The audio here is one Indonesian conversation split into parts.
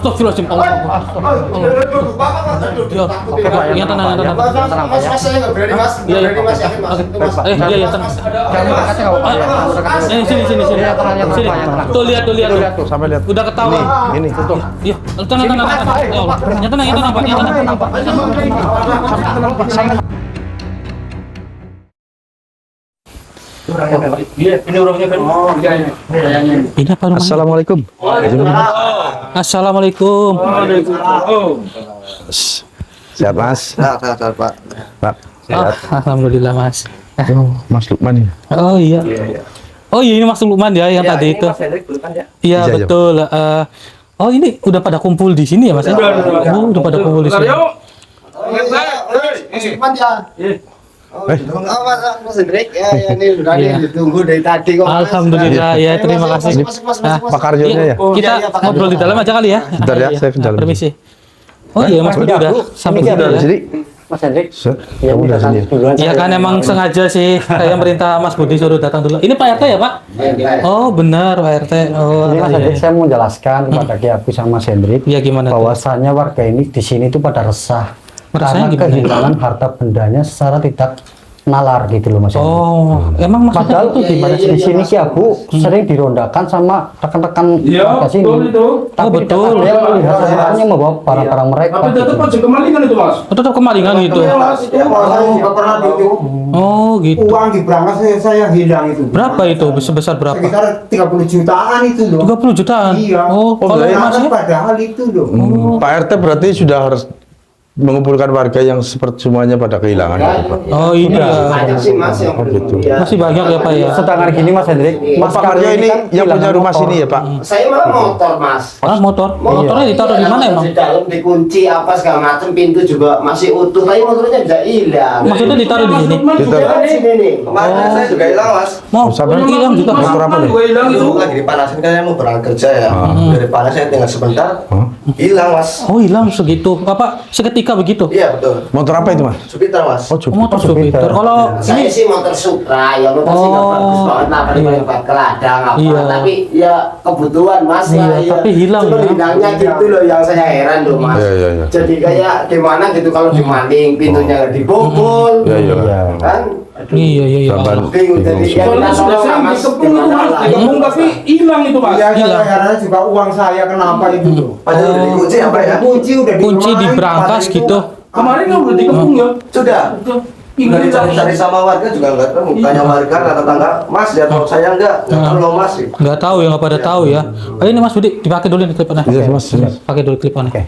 Astagfirullahaladzim. Ya tenang. Mas, saya nggak berani mas. Iya, Mas, yakin mas. Iya, tenang. Sini. Tuh lihat. Tuh, sampai lihat. Udah ketahuan. Ini, tuh. Iya, tenang. Ya Allah. Ya tenang, Pak. Ini orangnya kan. Ini apa namanya? Assalamualaikum. Assalamualaikum. Sehat Mas? Sehat Pak. Pak. Alhamdulillah Mas. Oh, Mas Lukman ya? Oh iya. Oh iya, ini Mas Lukman ya yang tadi itu. Iya betul. Oh ini udah pada kumpul di sini ya Mas? Oh udah pada kumpul di sini. Mas Lukman ya. Mas Hendrik ya ini udah ditunggu dari tadi kok. Alhamdulillah ya, terima kasih. Pak Karyonya ya? Kita ngobrol di dalam aja kali ya. Bentar ya, saya ke dalam. Permisi. Oh iya Mas Budi udah sampai sini ya. Jadi, Mas Hendrik. ya udah sini. Iya kan emang sengaja sih saya merintah Mas Budi suruh datang dulu. Ini Pak RT ya Pak? Oh benar Pak RT. Oh Ini Mas iya. Hendrik, saya mau jelaskan kepada Ki Agus sama Mas Hendrik Iya gimana? bahwasannya warga ini di sini tuh pada resah Resahnya karena gimana? kehilangan harta bendanya secara tidak nalar gitu loh Mas Hendrik. Oh, emang maksudnya Padahal itu gimana sih? di sini Ki Abu sering dirondakan sama rekan-rekan warga sini. Tapi Oh, betul. tidak ada yang melihat sebenarnya membawa barang-barang mereka. Tapi tetap aja kemalingan itu mas. Oh, tetap kemalingan gitu. Iya mas, Ya kalau saya juga pernah itu Oh gitu. uang di berangkas saya hilang itu. Berapa itu? Sebesar berapa? Sekitar 30 jutaan itu loh. 30 jutaan? Iya. Oh, kalau Berangkas Mas ya? padahal itu loh. Pak RT berarti sudah harus mengumpulkan warga yang seperti semuanya pada kehilangan itu, Pak. Oh ini ya. banyak sih mas yang Oh, gitu. Masih banyak ya Pak ya? Sedangkan gini Mas Hendrik, Mas Pak Karyo ini kan yang punya kehilangan rumah motor. sini ya Pak? Saya malah motor mas. Ah, motor? Motornya ditaruh di mana emang? Di dalam dikunci apa segala macam, pintu juga masih utuh, tapi motornya bisa hilang. Maksudnya ditaruh di sini? Jangan sini nih. Kemarin saya juga hilang mas. Mau Sampai hilang juga. motor apa nih? Gue hilang itu. Itu lagi dipanasin kan saya mau berangkat kerja ya. Dari panas saya tinggal sebentar. Hilang mas. Oh hilang segitu? Apa seketika begitu? Iya betul. Motor apa itu Mas? Jupiter mas. Oh, Oh, cukup. motor Jupiter. Kalau Saya sih motor Supra, ya motor sih nggak Oh, bagus banget, apa iya. buat ke ladang apa, Iya. tapi ya kebutuhan mas Iya, lah, tapi hilang Cuma ya. hilangnya gitu loh yang saya heran loh mas. Iya. Jadi kayak gimana gitu kalau dimaling, pintunya nggak dibobol, Iya. kan? Aduh, Iya. Saban. bingung jadi ya Soalnya kita sudah tolong lah, sering mas. dikepung itu mas, Gimana lah? dikepung tapi hilang itu mas. Iya, Hilang. saya heran juga uang saya kenapa itu loh. Padahal udah dikunci apa ya? Kunci udah Kunci di dimain, berangkas padahal gitu. Kemarin kan udah dikepung ya. Sudah. Udah dicari-cari sama warga juga nggak tahu, tanya warga atau tetangga, mas dia tahu saya nggak tahu loh mas. Nggak tahu ya, nggak pada tahu ya. Oh ini Mas Budi, dipakai dulu nih klipannya. Iya Mas. Pakai dulu klipannya.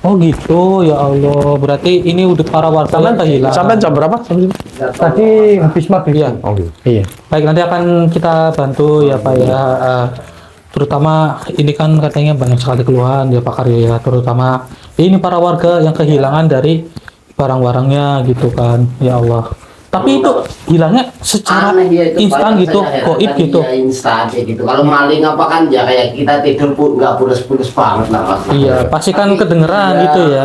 Oh gitu, ya Allah. Berarti ini udah para warga yang kehilangan. Sampai jam berapa? Tadi habis maghrib. Iya. Oh, gitu. Iya. Baik, nanti akan kita bantu ya Pak ya. Terutama ini kan katanya banyak sekali keluhan ya Pak Karyo ya. Terutama ini para warga yang kehilangan dari barang-barangnya gitu kan. Ya Allah. Tapi itu hilangnya secara Aneh ya itu, instan Pak. gitu, Saya heran goib tadi gitu. ya, instan kayak gitu. Kalau maling apa kan ya kayak kita tidur pun nggak pules-pules banget lah mas. Iya, pasti kan kedengeran gitu ya.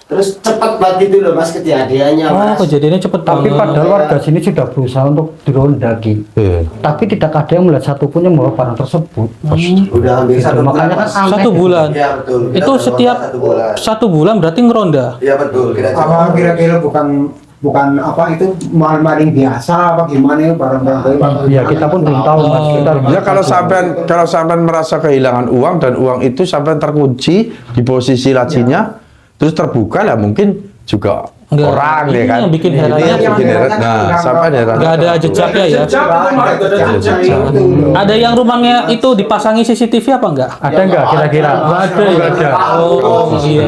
Terus cepat banget gitu loh mas kejadiannya Oh, mas. kejadiannya cepet Tapi banget. padahal warga sini sudah berusaha untuk dirondaki. Iya. Tapi tidak ada yang melihat satupun yang membawa barang tersebut. Udah hampir satu Makanya bulan, kan Mas. aneh. Satu bulan. Iya betul. Kita Itu udah setiap satu bulan. satu bulan berarti ngeronda. Iya betul. Kita Apa kira-kira bukan apa itu maling biasa apa gimana ya barang-barang Ya kita pun belum tahu Mas. Kita Ya kalau sampean merasa kehilangan uang dan uang itu sampean terkunci di posisi lacinya, terus terbuka lah mungkin juga Enggak, orang ini ya kan. yang bikin Ini herannya. yang bikin heran. Nah, sampean heran. Nggak ada jejaknya ya. Jejak itu mas, nggak ada jejak. Ada yang rumahnya itu dipasangi CCTV apa enggak? ada nggak kira-kira? Nggak ada ya. Oh iya.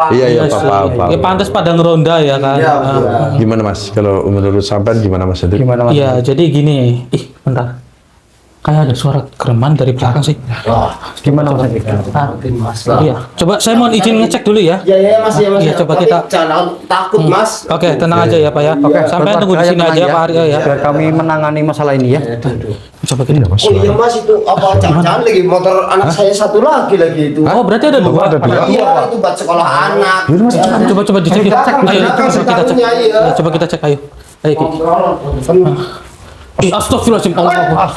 Iya, sih. Pak. Ya pantas pada ngeronda ya kan. Iya, betul. Gimana Mas? Kalau menurut sampean gimana Mas Hendrik? Gimana Mas? Iya, jadi gini. Bentar. Kayak ada suara kereman dari belakang sih. Wah, Gimana Mas? mas lah. Iya. Coba saya mau izin ngecek dulu ya. Ya mas ya mas. Iya, coba Tapi kita- jangan takut mas. Oke, tenang aja ya Pak ya. Sampai tunggu di sini aja Pak Aryo ya. Biar kami menangani masalah ini ya. Coba kita. Oh iya mas itu apa jangan lagi motor anak saya satu lagi itu. Oh, berarti ada dua. Iya itu buat sekolah anak. Coba dicek. Ayo, Belakang kita cek. belakangnya, iya. Ya, coba kita cek ayo. Ayo Ki. Astagfirullahaladzim. Allah.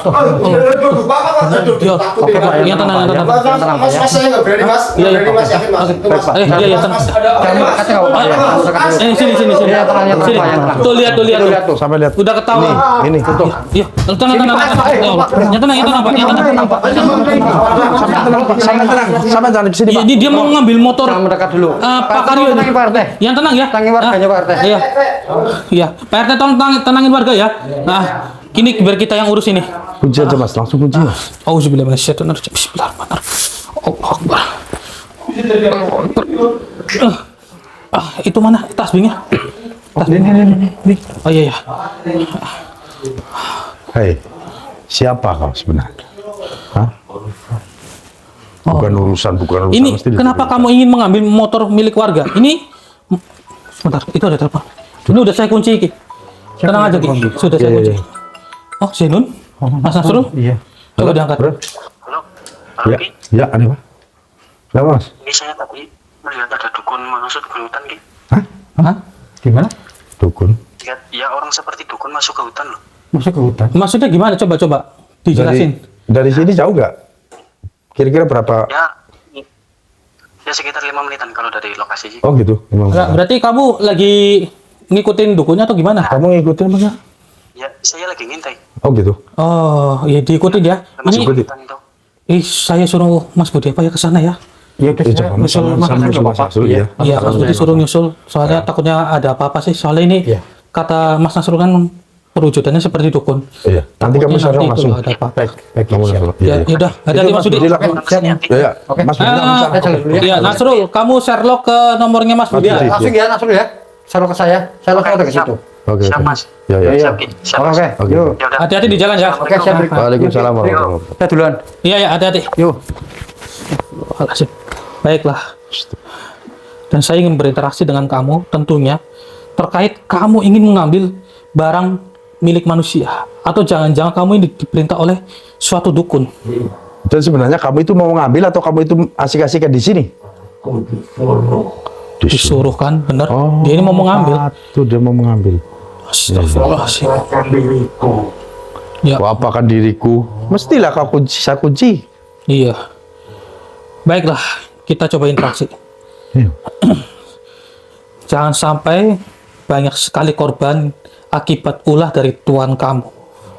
Ya, yang tenang. Mas, saya nggak berani, Mas. Iya, Nggak berani, Mas. Yakin, Mas. Itu, Mas. Iya, tenang. Sini. Tuh lihat. Tuh, sampai lihat. Udah ketahuan. Ini, tuh. Iya, tenang. Yang tenang, Pak. Sampai jangan ke sini, Iya, Pak. dia mau ngambil motor. mendekat dulu. Pak Karyo ini. Yang tenang ya. Tangi warganya, Pak RT. Iya. Pak RT tolong tenangin warga ya. Nah, kini biar kita yang urus ini. Kunci aja, Mas. Langsung kunci, Mas. Auzubillahi minasyaitonirrajim. Bismillahirrahmanirrahim. Allahu Akbar. Itu mana tasbihnya? Ini. Oh iya. Hei, siapa kau sebenarnya? Hah? Bukan urusan. Ini mesti kenapa ditutup. kamu ingin mengambil motor milik warga? Ini sebentar, itu ada telepon. Ini udah saya kunci, Ki. Tenang aja, Ki. Sudah saya kunci. Oh, Zainun? Mas Nasrul? Iya. Coba diangkat. Halo, Ya, Ki. ya, ada Pak. Kenapa, Mas? Ini saya tadi melihat ada dukun masuk ke hutan, Ki. Hah? Gimana? Dukun. Lihat, ya orang seperti dukun masuk ke hutan loh. Masuk ke hutan. Maksudnya gimana? Coba dijelasin. Dari sini jauh nggak? Kira-kira berapa? Ya sekitar 5 menitan kalau dari lokasi sih. Oh gitu. Berarti kamu lagi ngikutin dukunnya atau gimana? Kamu ngikutin apa nggak? Ya, saya lagi ngintai. Oh gitu. Oh, iya diikutin ya. Masuk Ini ke hutan itu. saya suruh Mas Budi apa ya ke sana ya? Iya, udah saya Jangan nyusul Mas Hasan nggak apa-apa. Nasrul, ya. Iya, Mas Budi suruh nyusul. Soalnya takutnya ada apa-apa sih. Soalnya ini Iya. kata Mas Nasrul kan perwujudannya seperti dukun. Iya. Nanti kamu Takutnya share nanti langsung. kalau ada apa-apa. Baik, Kamu siap. langsung. Ya, yaudah. Hati-hati Mas Budi. Silakan. Siap. Ya. Oke. Mas Budi. Ah, Saya jalan dulu ya. Iya, Nasrul, kamu share log ke nomornya Mas Budi. Budi. Langsung ya, langsung ya. Selalu ke saya. Saya langsung ada ke situ. Oke. Siap, Mas. Ya, ya. Siap, Ki. Siap, Mas. Oke, Oke. yuk. Ya udah. Hati-hati di jalan ya. Oke, siap. Waalaikumsalam warahmatullahi wabarakatuh. Saya duluan. Iya, ya, hati-hati. Yuk. Astagfirullahaladzim. Baiklah. Dan saya ingin berinteraksi dengan kamu tentunya terkait kamu ingin mengambil barang milik manusia atau jangan-jangan kamu ini diperintah oleh suatu dukun. Dan sebenarnya kamu itu mau ngambil atau kamu itu asik-asikan di sini? Disuruh kan, bener? Oh, Dia ini mau mengambil. Itu dia mau mengambil. Astagfirullahaladzim. Ya, Kau apakan diriku? Mestilah kau kunci, saya kunci. iya. Baiklah, kita coba interaksi. Iya. Jangan sampai banyak sekali korban akibat ulah dari tuan kamu,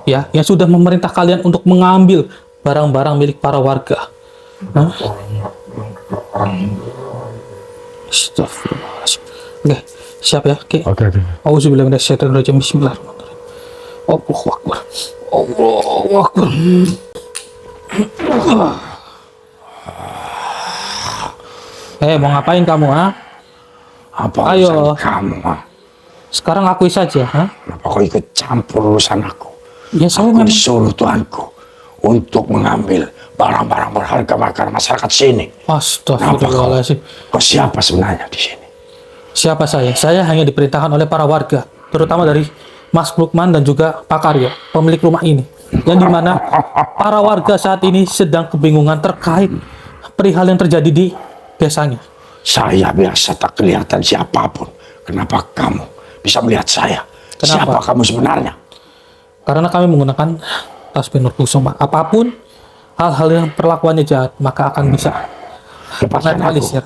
ya, yang sudah memerintah kalian untuk mengambil barang-barang milik para warga. Hah? Astagfirullahaladzim. Oke, siap ya, Ki. Oke. Auzubillahi minasyaitonirrajim. Bismillahirrahmanirrahim. Allahu Akbar. Allahu Akbar. Mau ngapain kamu, ha? Apa Ayo. urusan kamu? Ah? Sekarang akui saja, ha? Kenapa kau ikut campur urusan aku? Ya saya Aku memang disuruh Tuanku untuk mengambil barang-barang berharga masyarakat sini. Astagfirullahaladzim. Kau siapa sebenarnya di sini? Siapa saya? Saya hanya diperintahkan oleh para warga, terutama dari Mas Lukman dan juga Pak Karyo, pemilik rumah ini. Yang dimana para warga saat ini sedang kebingungan terkait perihal yang terjadi di desanya. Saya biasa tak kelihatan siapapun. Kenapa kamu bisa melihat saya? Kenapa? Siapa kamu sebenarnya? Karena kami menggunakan tasbih Nur Kusuma. Apapun hal-hal yang perlakuannya jahat, maka akan bisa Lepaskan aku. menetralisir.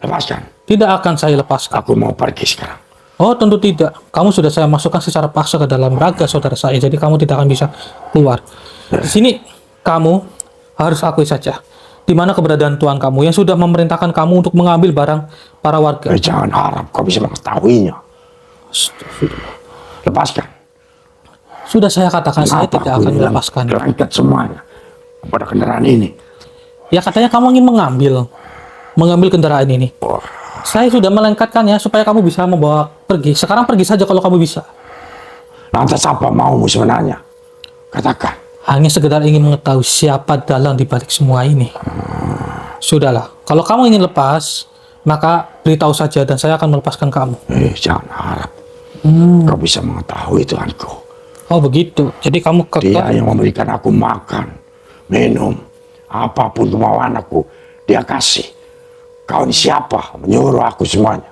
Lepaskan. Tidak akan saya lepaskan. Aku mau pergi sekarang. Oh, tentu tidak. Kamu sudah saya masukkan secara paksa ke dalam raga saudara saya, jadi kamu tidak akan bisa keluar. Di sini kamu harus akui saja di mana keberadaan Tuhan kamu yang sudah memerintahkan kamu untuk mengambil barang para warga. Jangan harap kau bisa mengetahuinya. Astagfirullah. Lepaskan. Sudah saya katakan saya Kenapa tidak aku akan hilang melepaskan. Berangkat semuanya pada kendaraan ini. Ya katanya kamu ingin mengambil kendaraan ini. Saya sudah melengkatkannya supaya kamu bisa membawa pergi. Sekarang pergi saja kalau kamu bisa. Lantas apa maumu sebenarnya? Katakan. Hanya sekedar ingin mengetahui siapa dalang di balik semua ini. Sudahlah, kalau kamu ingin lepas, maka beritahu saja dan saya akan melepaskan kamu. Jangan harap kau bisa mengetahui Tuanku. Oh begitu, jadi kamu Dia kekeh. yang memberikan aku makan, minum, apapun kemauan aku, dia kasih. Kau ini siapa? Menyuruh aku semuanya.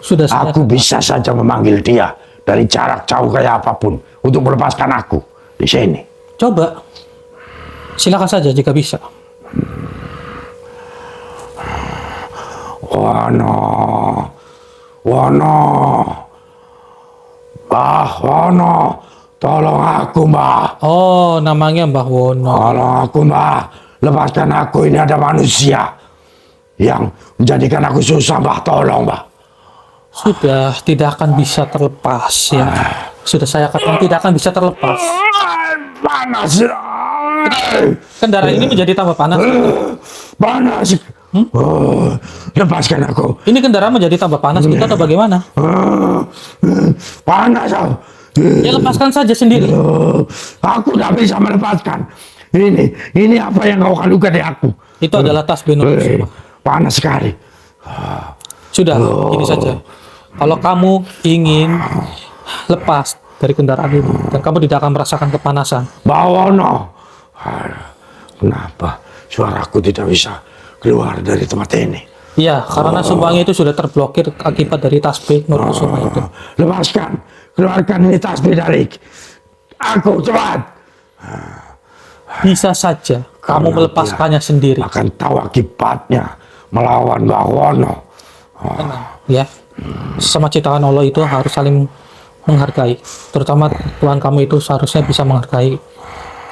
Sudah saya Aku bisa saja memanggil dia dari jarak jauh kayak apapun untuk melepaskan aku di sini. Coba. Silakan saja jika bisa. Wono, Wono, Mbah Wono, tolong aku Mbah. Oh, namanya Mbah Wono. Tolong aku Mbah, lepaskan aku, ini ada manusia yang menjadikan aku susah Mbah, tolong Mbah. Sudah tidak akan bisa terlepas ya. Sudah saya katakan tidak akan bisa terlepas. Panas. Kendaraan ini menjadi tambah panas. Panas. Oh, lepaskan aku. Ini kendaraan menjadi tambah panas itu atau bagaimana? Panas. Ya lepaskan saja sendiri. Aku tidak bisa melepaskan. Ini apa yang kau lakukan di aku? Itu adalah tasbih Nur Kusuma. Panas sekali. Sudah, ini saja. Kalau kamu ingin lepas dari kendaraan ini dan kamu tidak akan merasakan kepanasan, Bawono. Kenapa suaraku tidak bisa keluar dari tempat ini? iya, karena semuanya itu sudah terblokir akibat dari tasbih Nur Kusuma itu. Lepaskan, keluarkan ini tasbih dari aku, cepat. Bisa saja kamu Karena melepaskannya sendiri. Akan tahu akibatnya melawan Bawono. Tenang, ya. Sama ciptaan Allah itu harus saling menghargai. Terutama Tuhan kamu itu seharusnya bisa menghargai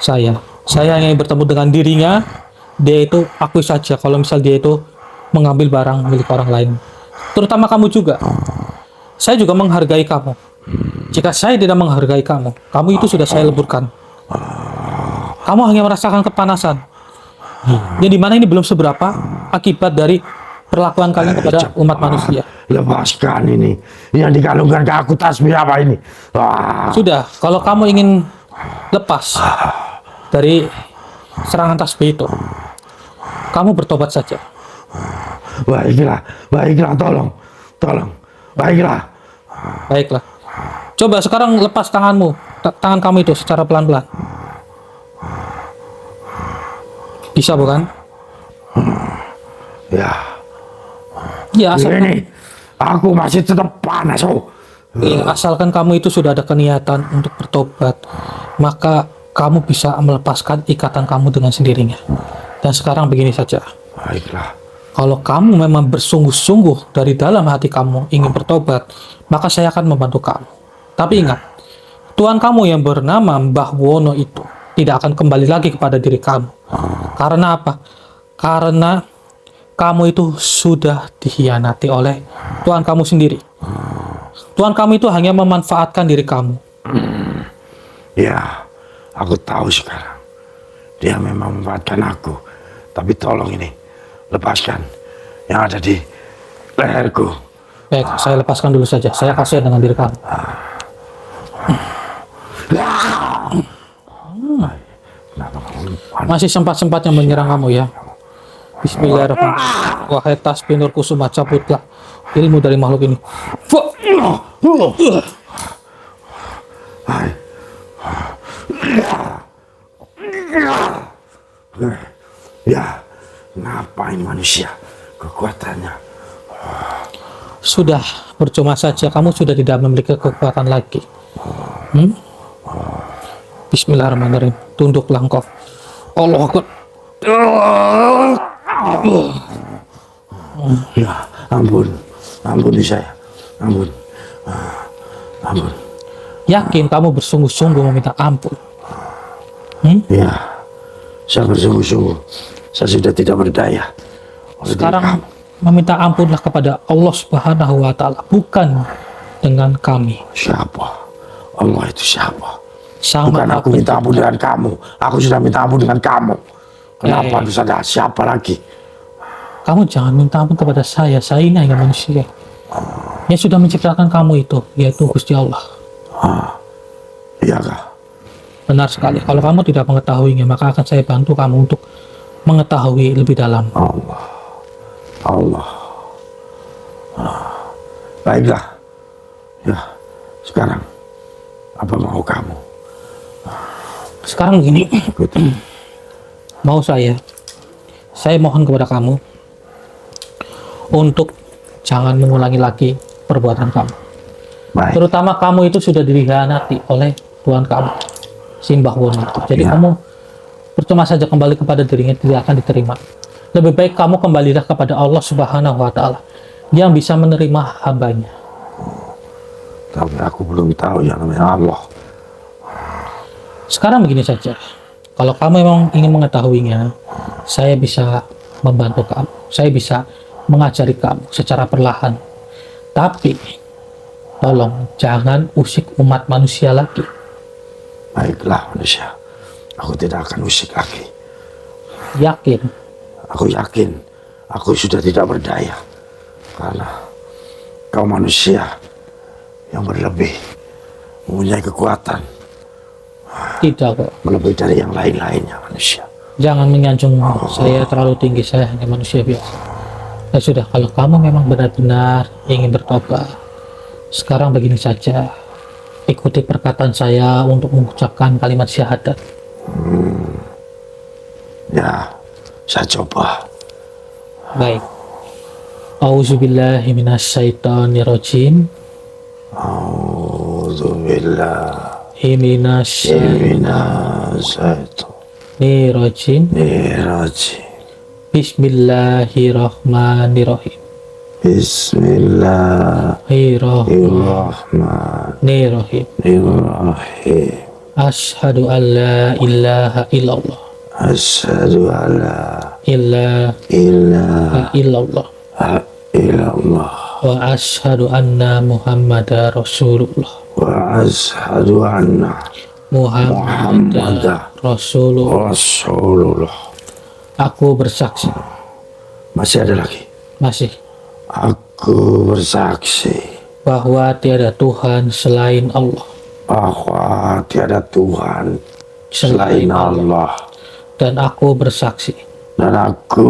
saya. Saya hanya bertemu dengan dirinya, dia itu akui saja kalau misal dia itu mengambil barang milik orang lain. Terutama kamu juga. Saya juga menghargai kamu. Jika saya tidak menghargai kamu, kamu itu sudah saya leburkan. Kamu hanya merasakan kepanasan. Yang dimana ini belum seberapa akibat dari perlakuan kalian kepada umat manusia. Lepaskan ini. Yang dikalungkan ke aku tasbih apa ini? Sudah, kalau kamu ingin lepas dari serangan tasbih itu, kamu bertobat saja. Baiklah, tolong. Baiklah. Baiklah. Coba sekarang lepas tanganmu, tangan kamu itu secara pelan-pelan. Bisa bukan? Ya. Ya, Ini aku masih tetap panas. asalkan kamu itu sudah ada keniatan untuk bertobat, maka kamu bisa melepaskan ikatan kamu dengan sendirinya. Dan sekarang begini saja. Baiklah. Kalau kamu memang bersungguh-sungguh dari dalam hati kamu ingin bertobat, maka saya akan membantu kamu. Tapi ingat, Tuhan kamu yang bernama Mbah Wono itu tidak akan kembali lagi kepada diri kamu. Karena apa? Karena kamu itu sudah dikhianati oleh Tuhan kamu sendiri. Tuhan kamu itu hanya memanfaatkan diri kamu. Ya, aku tahu sekarang. Dia memang memanfaatkan aku. Tapi tolong ini, lepaskan yang ada di leherku. Baik, saya lepaskan dulu saja. Saya kasihan dengan diri kamu. Masih sempat-sempatnya menyerang kamu ya. Bismillahirrahmanirrahim. Wahai tasbih Nur Kusuma, cabutlah ilmu dari makhluk ini. Ya, kenapa ini manusia kekuatannya? Sudah, percuma saja kamu sudah tidak memiliki kekuatan lagi. Bismillahirrahmanirrahim. Tunduklah engkau. Allah Akbar. Ya, ampuni saya. Ampun. Yakin kamu bersungguh-sungguh meminta ampun? Ya, saya bersungguh-sungguh. Saya sudah tidak berdaya. Sekarang meminta ampunlah kepada Allah Subhanahu wa Ta'ala, bukan dengan kami. Siapa? Allah itu siapa? Sang Bukan Maha aku minta ampun dengan kamu. Aku sudah minta ampun dengan kamu. Kenapa harus ada siapa lagi? Kamu jangan minta ampun kepada saya ini hanya manusia. Yang sudah menciptakan kamu itu, yaitu Gusti Allah. Iya kah? Benar sekali. Kalau kamu tidak mengetahuinya, maka akan saya bantu kamu untuk mengetahui lebih dalam. Allah. Baiklah. Ya, sekarang apa mau kamu? Sekarang gini, mau saya mohon kepada kamu untuk jangan mengulangi lagi perbuatan kamu. Baik. Terutama kamu itu sudah dikhianati oleh Tuhan kamu, Simbah Wono itu. Jadi Ya. kamu percuma saja kembali kepada dirinya, tidak akan diterima. Lebih baik kamu kembalilah kepada Allah Subhanahu wa Ta'ala yang bisa menerima hambanya. Tapi aku belum tahu yang namanya Allah. Sekarang begini saja, kalau kamu memang ingin mengetahuinya, saya bisa membantu kamu, saya bisa mengajari kamu secara perlahan. Tapi tolong jangan usik umat manusia lagi. Baiklah manusia, aku tidak akan usik lagi. Yakin? Aku yakin aku sudah tidak berdaya karena kau manusia yang berlebih, mempunyai kekuatan Tidak kok. melebihi dari yang lain-lainnya manusia. Jangan menyanjung saya terlalu tinggi, saya hanya manusia biasa. Ya sudah, kalau kamu memang benar-benar ingin bertobat, sekarang begini saja, ikuti perkataan saya untuk mengucapkan kalimat syahadat. Ya, saya coba. Baik. Auzubillahi minasyaitonirrajim. Auzubillahi Minasyaitonirrajim. minasyaitonirrajim. Bismillahirrahmanirrahim. Bismillahirrahmanirrahim. Irrahmanirrahim. Asyhadu an la ilaha illallah. Asyhadu an la Ilaha ilaha illallah. illallah Wa asyhadu anna Muhammadar Rasulullah. wa asyhadu anna Muhammadar Rasulullah. Rasulullah. Aku bersaksi. Masih ada lagi. Masih. Aku bersaksi Bahwa tiada Tuhan selain Allah. bahwa tiada Tuhan selain Allah, Dan aku bersaksi. dan aku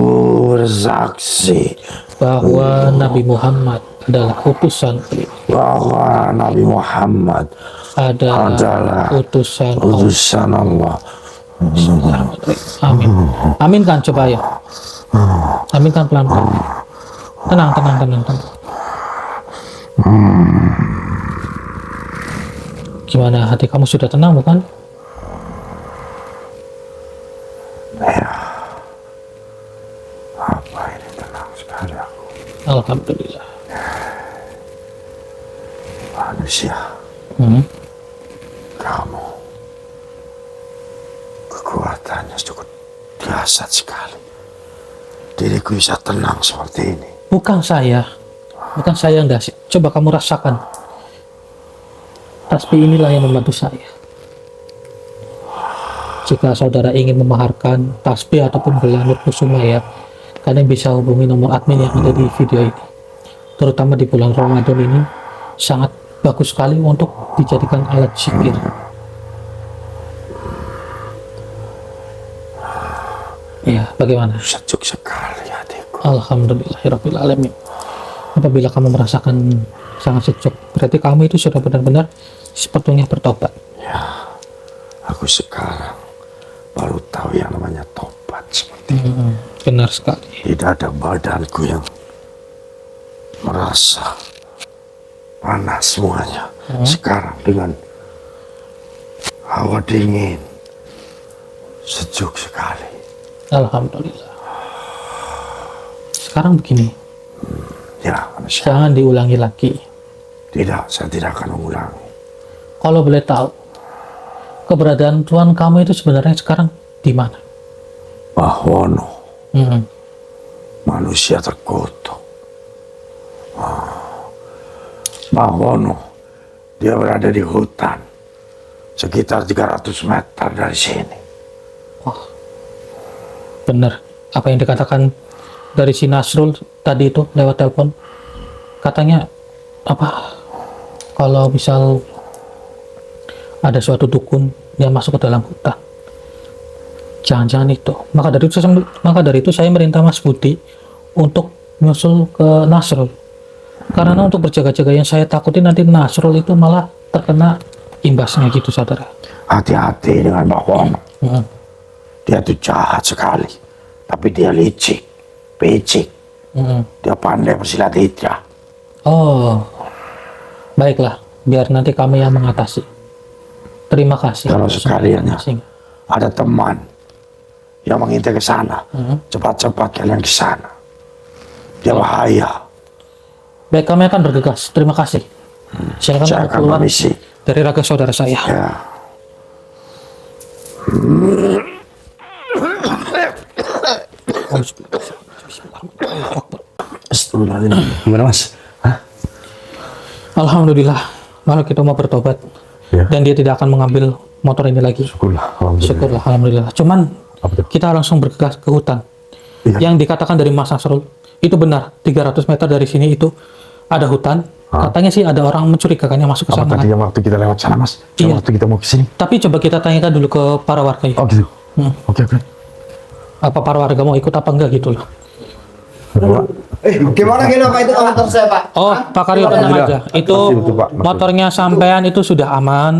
bersaksi Bahwa Nabi Muhammad adalah utusan Allah. bahwa Nabi Muhammad adalah utusan Allah. utusan Allah. Amin. Amin kan, coba ya. Amin kan pelan-pelan. Tenang. Gimana, hati kamu sudah tenang bukan? Ya, apa ini tenang sekali aku. Alhamdulillah. Manusia, kamu kekuatannya cukup dahsyat sekali. Diriku bisa tenang seperti ini. Bukan saya yang dahsyat. Coba kamu rasakan. Tasbih inilah yang membantu saya. Jika saudara ingin memaharkan tasbih ataupun gelanut kusuma ya, kalian bisa hubungi nomor admin yang ada di video ini. Terutama di bulan Ramadan ini sangat bagus sekali untuk dijadikan alat zikir. Ya, bagaimana? Sejuk sekali hatiku. Alhamdulillahirabbil alamin. Apabila kamu merasakan sangat sejuk, berarti kamu itu sudah benar-benar sepertinya bertobat. Ya, aku sekarang baru tahu yang namanya tobat seperti ini. Benar sekali. Tidak ada badanku yang merasa panas semuanya. Sekarang dengan hawa dingin, sejuk sekali. Alhamdulillah. Sekarang begini, Ya, manusia. jangan diulangi lagi. Tidak, saya tidak akan mengulangi. Kalau boleh tahu, keberadaan Tuhan kamu itu sebenarnya sekarang di mana? Bahwono, Hmm. manusia terkutuk. Bahwono, dia berada di hutan sekitar 300 meter dari sini. Benar. Apa yang dikatakan dari si Nasrul tadi itu lewat telepon? Katanya apa? Kalau misal ada suatu dukun yang masuk ke dalam hutan, jangan-jangan itu. Maka dari itu saya merintah Mas Budi untuk nyusul ke Nasrul. Karena untuk berjaga-jaga yang saya takutin nanti Nasrul itu malah terkena imbasnya gitu, saudara. Hati-hati dengan Bahwono. Hmm. Dia itu jahat sekali, tapi dia licik, picik. Hmm. Dia pandai bersilat lidah. Oh, baiklah. biar nanti kami yang mengatasi. Terima kasih. Kalau sekalian ya. Masing. Ada teman yang mengintai ke sana. Cepat-cepat kalian ke sana. Dia bahaya. Baik, kami akan bergegas. Terima kasih. Silakan Saya kamu akan keluar permisi. dari raga saudara saya. Ya. Astagfirullahaladzim. Gimana Mas? Alhamdulillah, malah kita mau bertobat Ya. dan dia tidak akan mengambil motor ini lagi. Syukurlah. Alhamdulillah. Syukurlah, alhamdulillah. Cuman Apa itu? kita langsung bergegas ke hutan. Iya. Yang dikatakan dari Mas Nasrul itu benar. 300 meter dari sini itu ada hutan. Katanya sih ada orang mencurigakan yang masuk ke Apa sana. tadi yang waktu kita lewat sana Mas? Yang Iya. waktu kita mau ke sini? Tapi coba kita tanyakan dulu ke para warga ya. Oh gitu. Oke. Apa para warga mau ikut apa enggak gitu loh. Berdua. Gimana Pak itu motor saya Pak? Oh, Pak Karyo tenang Alhamdulillah. aja. Itu Makasih itu, Pak. Makasih. motornya sampean itu sudah aman.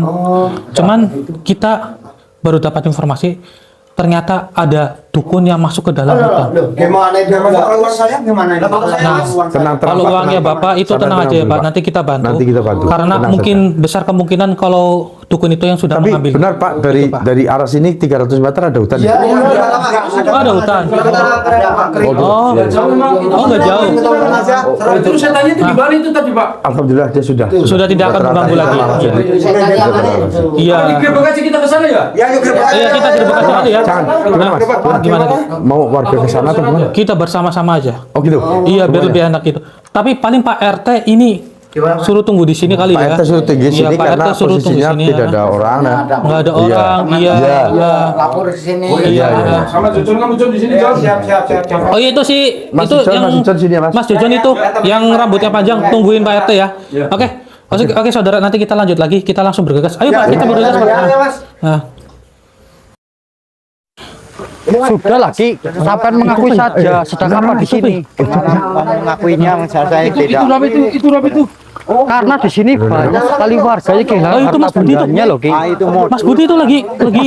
Cuman kita baru dapat informasi ternyata ada dukun yang masuk ke dalam hutan. Gimana itu? Kalau uang saya gimana ini? Tenang, Kalau Pak, uangnya tenang, Bapak Pak. itu Sabar, tenang aja ya dulu, Pak, nanti kita bantu. Nanti kita bantu. Karena Tenang mungkin besar kemungkinan kalau dukun itu yang sudah Tapi mengambil. benar Pak, dari Itu, Pak. dari arah sini 300 meter ada hutan. Iya, Oh, ada hutan. Oh, nggak jauh. Terus saya tanya itu di mana itu tadi Pak? Alhamdulillah dia sudah. Sudah tidak akan mengganggu lagi. Iya. Gerbang aja kita ke sana ya? Iya, kita gerbek aja kali ya. Jangan. Gimana, Mas? Gimana? Mau warga ke sana atau gimana? Kita bersama-sama aja. Oh gitu. Iya, biar lebih enak gitu. Tapi paling Pak RT ini suruh tunggu di sini kali ya. Pak RT suruh tinggi Iya, sini Pak karena RT suruh tunggu posisinya sini tidak ya. ada orang. Nah. Nggak ada orang. Iya, Iya. iya. Lapor ke sini. Iya, iya. Sama Jojon kamu Jon di sini Jon. Siap. Oh iya itu sih, Mas itu Jojon, yang Mas Jojon sini ya, Mas. Mas Jojon itu yang rambutnya panjang, tungguin Pak RT ya. Oke, saudara, nanti kita lanjut lagi, kita langsung bergegas. Ayo Pak, kita bergegas Pak. Nah, Sudah lagi, sampai mengakui saja sedang apa di sini. Mengakuinya saya tidak. Itu Rob itu. Karena di sini banyak sekali warganya kehilangan Oh, itu Mas harta Budi tuh. bendanya loh, Ki. Mas Budi itu lagi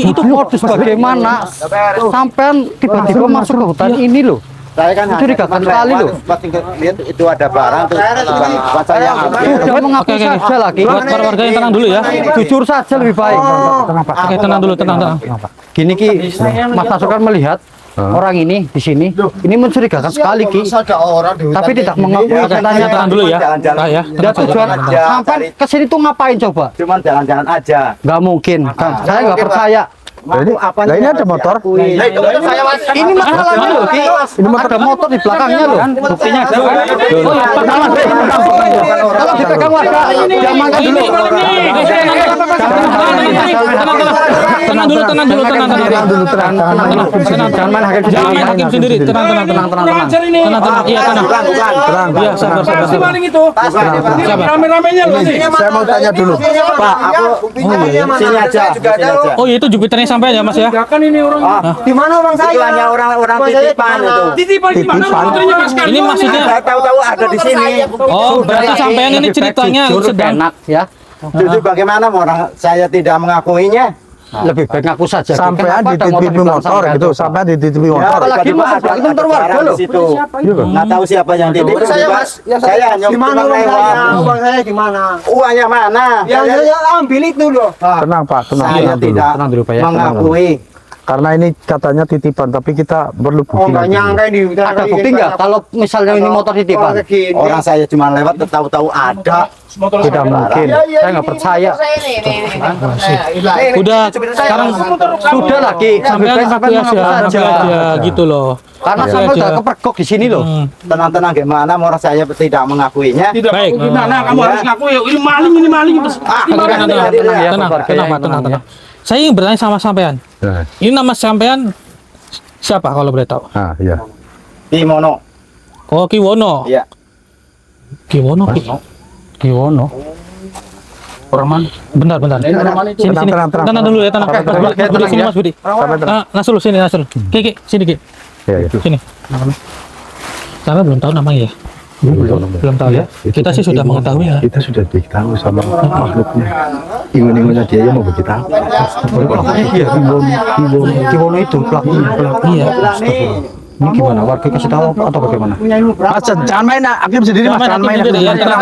itu Modus bagaimana sampai tiba-tiba masuk ke hutan ini loh. Saya kan Mencurigakan sekali loh. Pas lihat itu ada barang tuh. Bukan saya yang ambil. Sudah mengakui Oke. saja lagi. Buat para warga yang tenang dulu ya. Jujur saja lebih baik. Oke, tenang dulu, tenang. Gini Ki, Mas Nasrul kan melihat orang ini di sini, ini mencurigakan sekali Ki. Tapi tidak mengakui Oke, katanya. tenang dulu ya. Pak ya. Dan tujuan sampai ke sini tuh ngapain coba? Cuman jalan-jalan aja. Nggak mungkin, kan? Saya nggak percaya. Lah ini ada motor. Ini masalahnya loh, Ki. Ada motor di belakangnya loh. Buktinya ada. Oh iya, kalau dipegang warga, diamankan dulu. Tenang dulu. Jangan main hakim Jangan main hakim sendiri. Tenang. Ngajar ini. Tenang. Iya, tenang. Iya, sabar. Pasti maling itu. Sabar. Rame-ramenya loh sih. Saya mau tanya dulu. Pak, aku sini aja. Oh iya, itu Jupiternya sampai ya Mas ya. Kan ini orang. Di mana orang saya? Itu hanya orang-orang titipan itu. Titipan gimana? Motornya Mas Karyo. Ini maksudnya Tahu-tahu ada di sini. oh, berarti sampean ini ceritanya Jujur, sedang enak ya. Jadi bagaimana orang saya tidak mengakuinya? Lebih baik ngaku saja. Ki. Sampai Kenapa ada dititipi di belakang motor sampean gitu, coba? sampai dititipi Ya, motor. apalagi tiba-tiba motor belakang itu motor warga barang loh. di situ. Nggak tahu siapa yang titip. Saya, Mas. Saya hanya Gimana cuma uang lewat. saya? Uang saya gimana? Uangnya mana? Yang saya ambil itu loh. Tenang Pak, tenang Saya dulu. tidak Tenang dulu, Pak, ya. mengakui. Karena ini katanya titipan, tapi kita perlu Oh, bukti nggak lagi. nyangka di Ada bukti nggak kalau misalnya ini motor titipan? Orang saya cuma lewat, tahu-tahu ada. Tidak mungkin. Saya nggak percaya. udah sekarang Sudah lagi. Lebih sampean baik sampai ngaku mengaku saja. aja gitu loh. Karena Ngaku sampai aja. udah kepergok di sini loh. Tenang-tenang gimana, orang saya tidak mengakuinya. Tidak Baik. mau gimana? Kamu harus ngaku ya. Ini maling. Tenang, tenang. Saya ingin bertanya sama sampean. Nah, Ini nama sampean siapa kalau boleh tahu? nah, iya. Kimono. Oh, Kiwono. Iya. Kiwono. Kiwono. Orang mana? Bentar. Sini. Tenang. Tenang dulu ya, tenang. Mas Budi, sini Mas Budi. Nasrul sini, Nasrul. Ki, sini Ki. Iya. Sini. Sampai belum tahu namanya ya? Belum tahu ya? Kita sih sudah mengetahui ya. Kita sudah diketahui sama makhluknya. Ingun-ingunnya dia yang mau kita. Kiwono itu pelakunya. Iya. Ini gimana? Warga kasih tahu atau bagaimana? Mas, jangan main, Hakim sendiri mas, jangan main. Hakim sendiri, ya, tenang.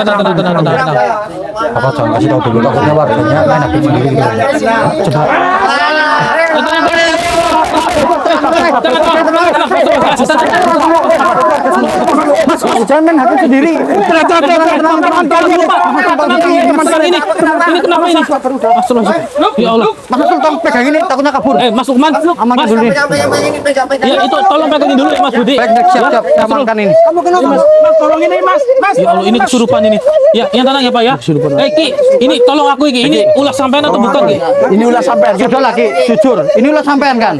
Apa jangan kasih tahu dulu? Takutnya warganya main Hakim sendiri. Coba. Jangan main Hakim sendiri. Ini kenapa ini? Ya Allah. Mas Sultan pegang ini, takutnya kabur. Mas Lukman, Amankan dulu nih. ya itu tolong pegangin dulu ya Mas Budi. Baik, siap, amankan ini. Mas, tolong ini Mas. Ya Allah, ini kesurupan ini. Ya, yang tenang ya Pak ya. Ki, ini tolong aku Ki. Ini ulah sampean atau bukan Ki? Ini ulah sampean. Sudah lagi, jujur. Ini ulah sampean kan?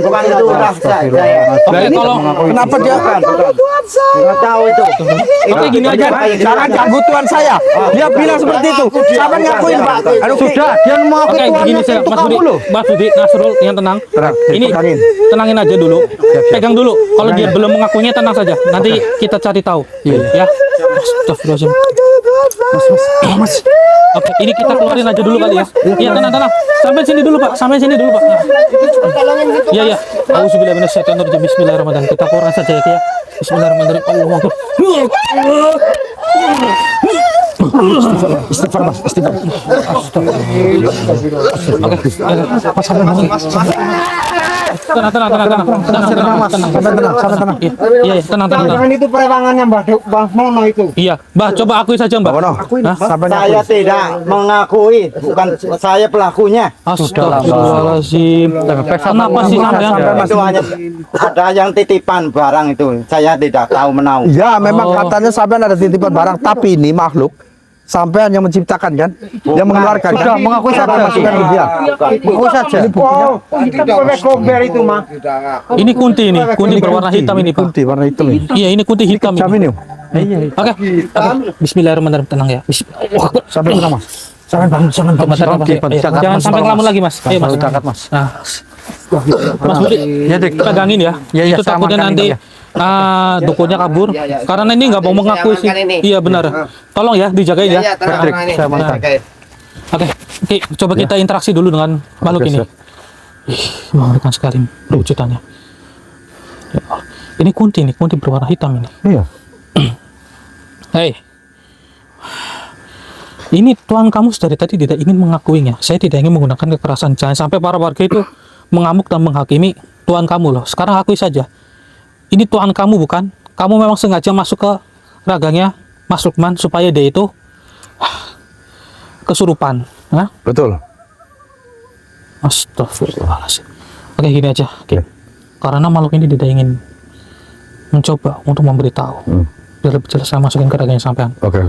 Bukan itu udah saya. Oke, kalau Kenapa dia? Nggak tahu itu. oke gini aja. Jangan ganggu Tuhan saya. Dia bilang seperti itu. Sampai ngakuin Pak. Sudah, dia mau Oke, Tuhan begini saya, itu Mas kamu Budi, loh. Mas Budi, Nasrul, yang tenang. Ini tenangin. tenangin aja dulu. Pegang dulu. Kalau dia belum mengakuinya tenang saja. Nanti kita cari tahu. Ya. Astagfirullahaladzim. Mas. Oke, ini kita keluarin aja dulu kali ya. Iya, tenang. Sampai sini dulu, Pak. Iya. Auzubillahi minasyaitonirrajim. Bismillahirrahmanirrahim. Kita keluarin saja ya. Bismillahirrahmanirrahim. Allahu Akbar. Istighfar mas, istighfar. Tenang. Iya, tenang. Jangan itu perewangannya Mbah Mono itu. Iya, Mbah, coba akui saja, Mbah. Saya tidak mengakui, bukan saya pelakunya. Astagfirullahaladzim. Kenapa sih sampean? Itu hanya ada yang titipan barang itu. Saya tidak tahu menahu. Ya memang katanya sampean ada titipan barang, tapi ini makhluk sampean yang menciptakan kan, yang mengeluarkan Sudah, kan? mengaku saja. Masukkan ke dia. Mengaku saja. Kita boleh gober itu mah. Ini kunti ini, kunti berwarna hitam ini, Pak. Kunti warna hitam ini. Iya, ini kunti hitam Jam ini. ini. Oke. Bismillahirrahmanirrahim, tenang ya. Sampai mana mas? Jangan bangun, jangan bangun. Bentar, Mas. Ayo, jangan sampai ngelamun lagi, Mas. Ayo, Mas. Mas. Nah, Mas Budi, pegangin ya. Ya, Itu saya takutnya amankan nanti ini, dukunnya kabur. Karena ini nggak mau mengakui sih. Iya benar. Tolong ya dijagain ya. Saya amankan. Oke, coba kita interaksi dulu dengan makhluk ini. Ih, mengerikan sekali perwujudannya. Ya Allah. Ini kunti berwarna hitam ini. Iya. Hei, ini tuan kamu dari tadi tidak ingin mengakuinya. Saya tidak ingin menggunakan kekerasan. Jangan sampai para warga itu mengamuk dan menghakimi tuan kamu loh. Sekarang akui saja. Ini tuan kamu bukan? Kamu memang sengaja masuk ke raganya Mas Lukman supaya dia itu kesurupan. Hah? Betul. Astagfirullahaladzim. Oke, gini aja. Oke. Karena makhluk ini tidak ingin mencoba untuk memberitahu. Biar lebih jelas saya masukin ke raganya sampean. Oke.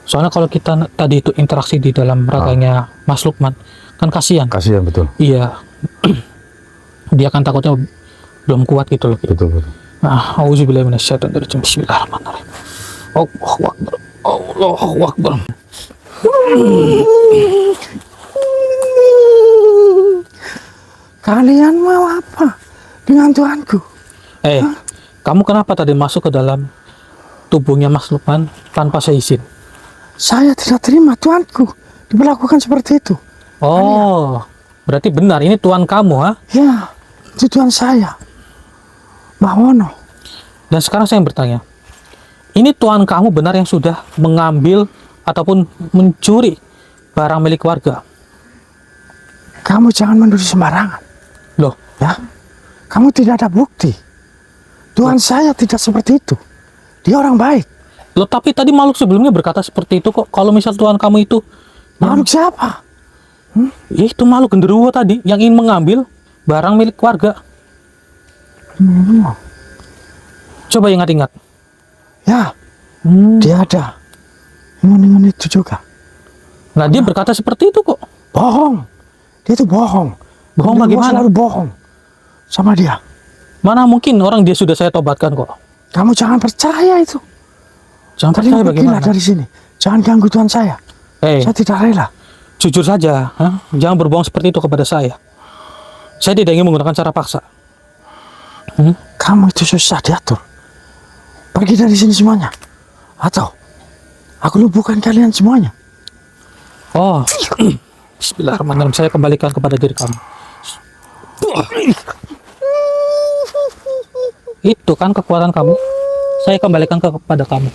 Soalnya kalau kita tadi itu interaksi di dalam raganya Mas Lukman, kan kasihan. Kasihan betul. Iya. Dia kan takutnya belum kuat gitu loh. Betul. Nah, auzubillahi minasyaitonirrajim. Bismillahirrahmanirrahim. Allahu Akbar. Allahu Akbar. Kalian mau apa dengan Tuhanku? Kamu kenapa tadi masuk ke dalam tubuhnya Mas Lukman tanpa saya izin? Saya tidak terima Tuhanku diperlakukan seperti itu. Oh, berarti benar ini tuan kamu, ha? Ya, itu Tuhan saya. Mbah Wono. Dan sekarang saya bertanya, ini tuan kamu benar yang sudah mengambil ataupun mencuri barang milik warga? Kamu jangan menuduh sembarangan. Loh, Ya, kamu tidak ada bukti. Tuhan saya tidak seperti itu. Dia orang baik. loh tapi tadi makhluk sebelumnya berkata seperti itu kok. Kalau misal tuan kamu itu, Makhluk siapa? ya itu makhluk genderuwo tadi yang ingin mengambil barang milik warga. Coba ingat-ingat. Ya, dia ada. Iman itu juga. Nah dia berkata seperti itu kok. Bohong. Dia itu bohong. Bohong Dia bagaimana? selalu bohong sama dia. Mana mungkin orang dia sudah saya tobatkan kok. Kamu jangan percaya itu. Jangan Tadi percaya pergilah bagaimana. dari sini. Jangan ganggu Tuhan saya. Saya tidak rela. Jujur saja, jangan berbohong seperti itu kepada saya. Saya tidak ingin menggunakan cara paksa. Kamu itu susah diatur. Pergi dari sini semuanya. Atau aku lumpuhkan kalian semuanya. Oh, Bismillahirrahmanirrahim. Saya kembalikan kepada diri kamu. Itu kan kekuatan kamu. Saya kembalikan kepada kamu.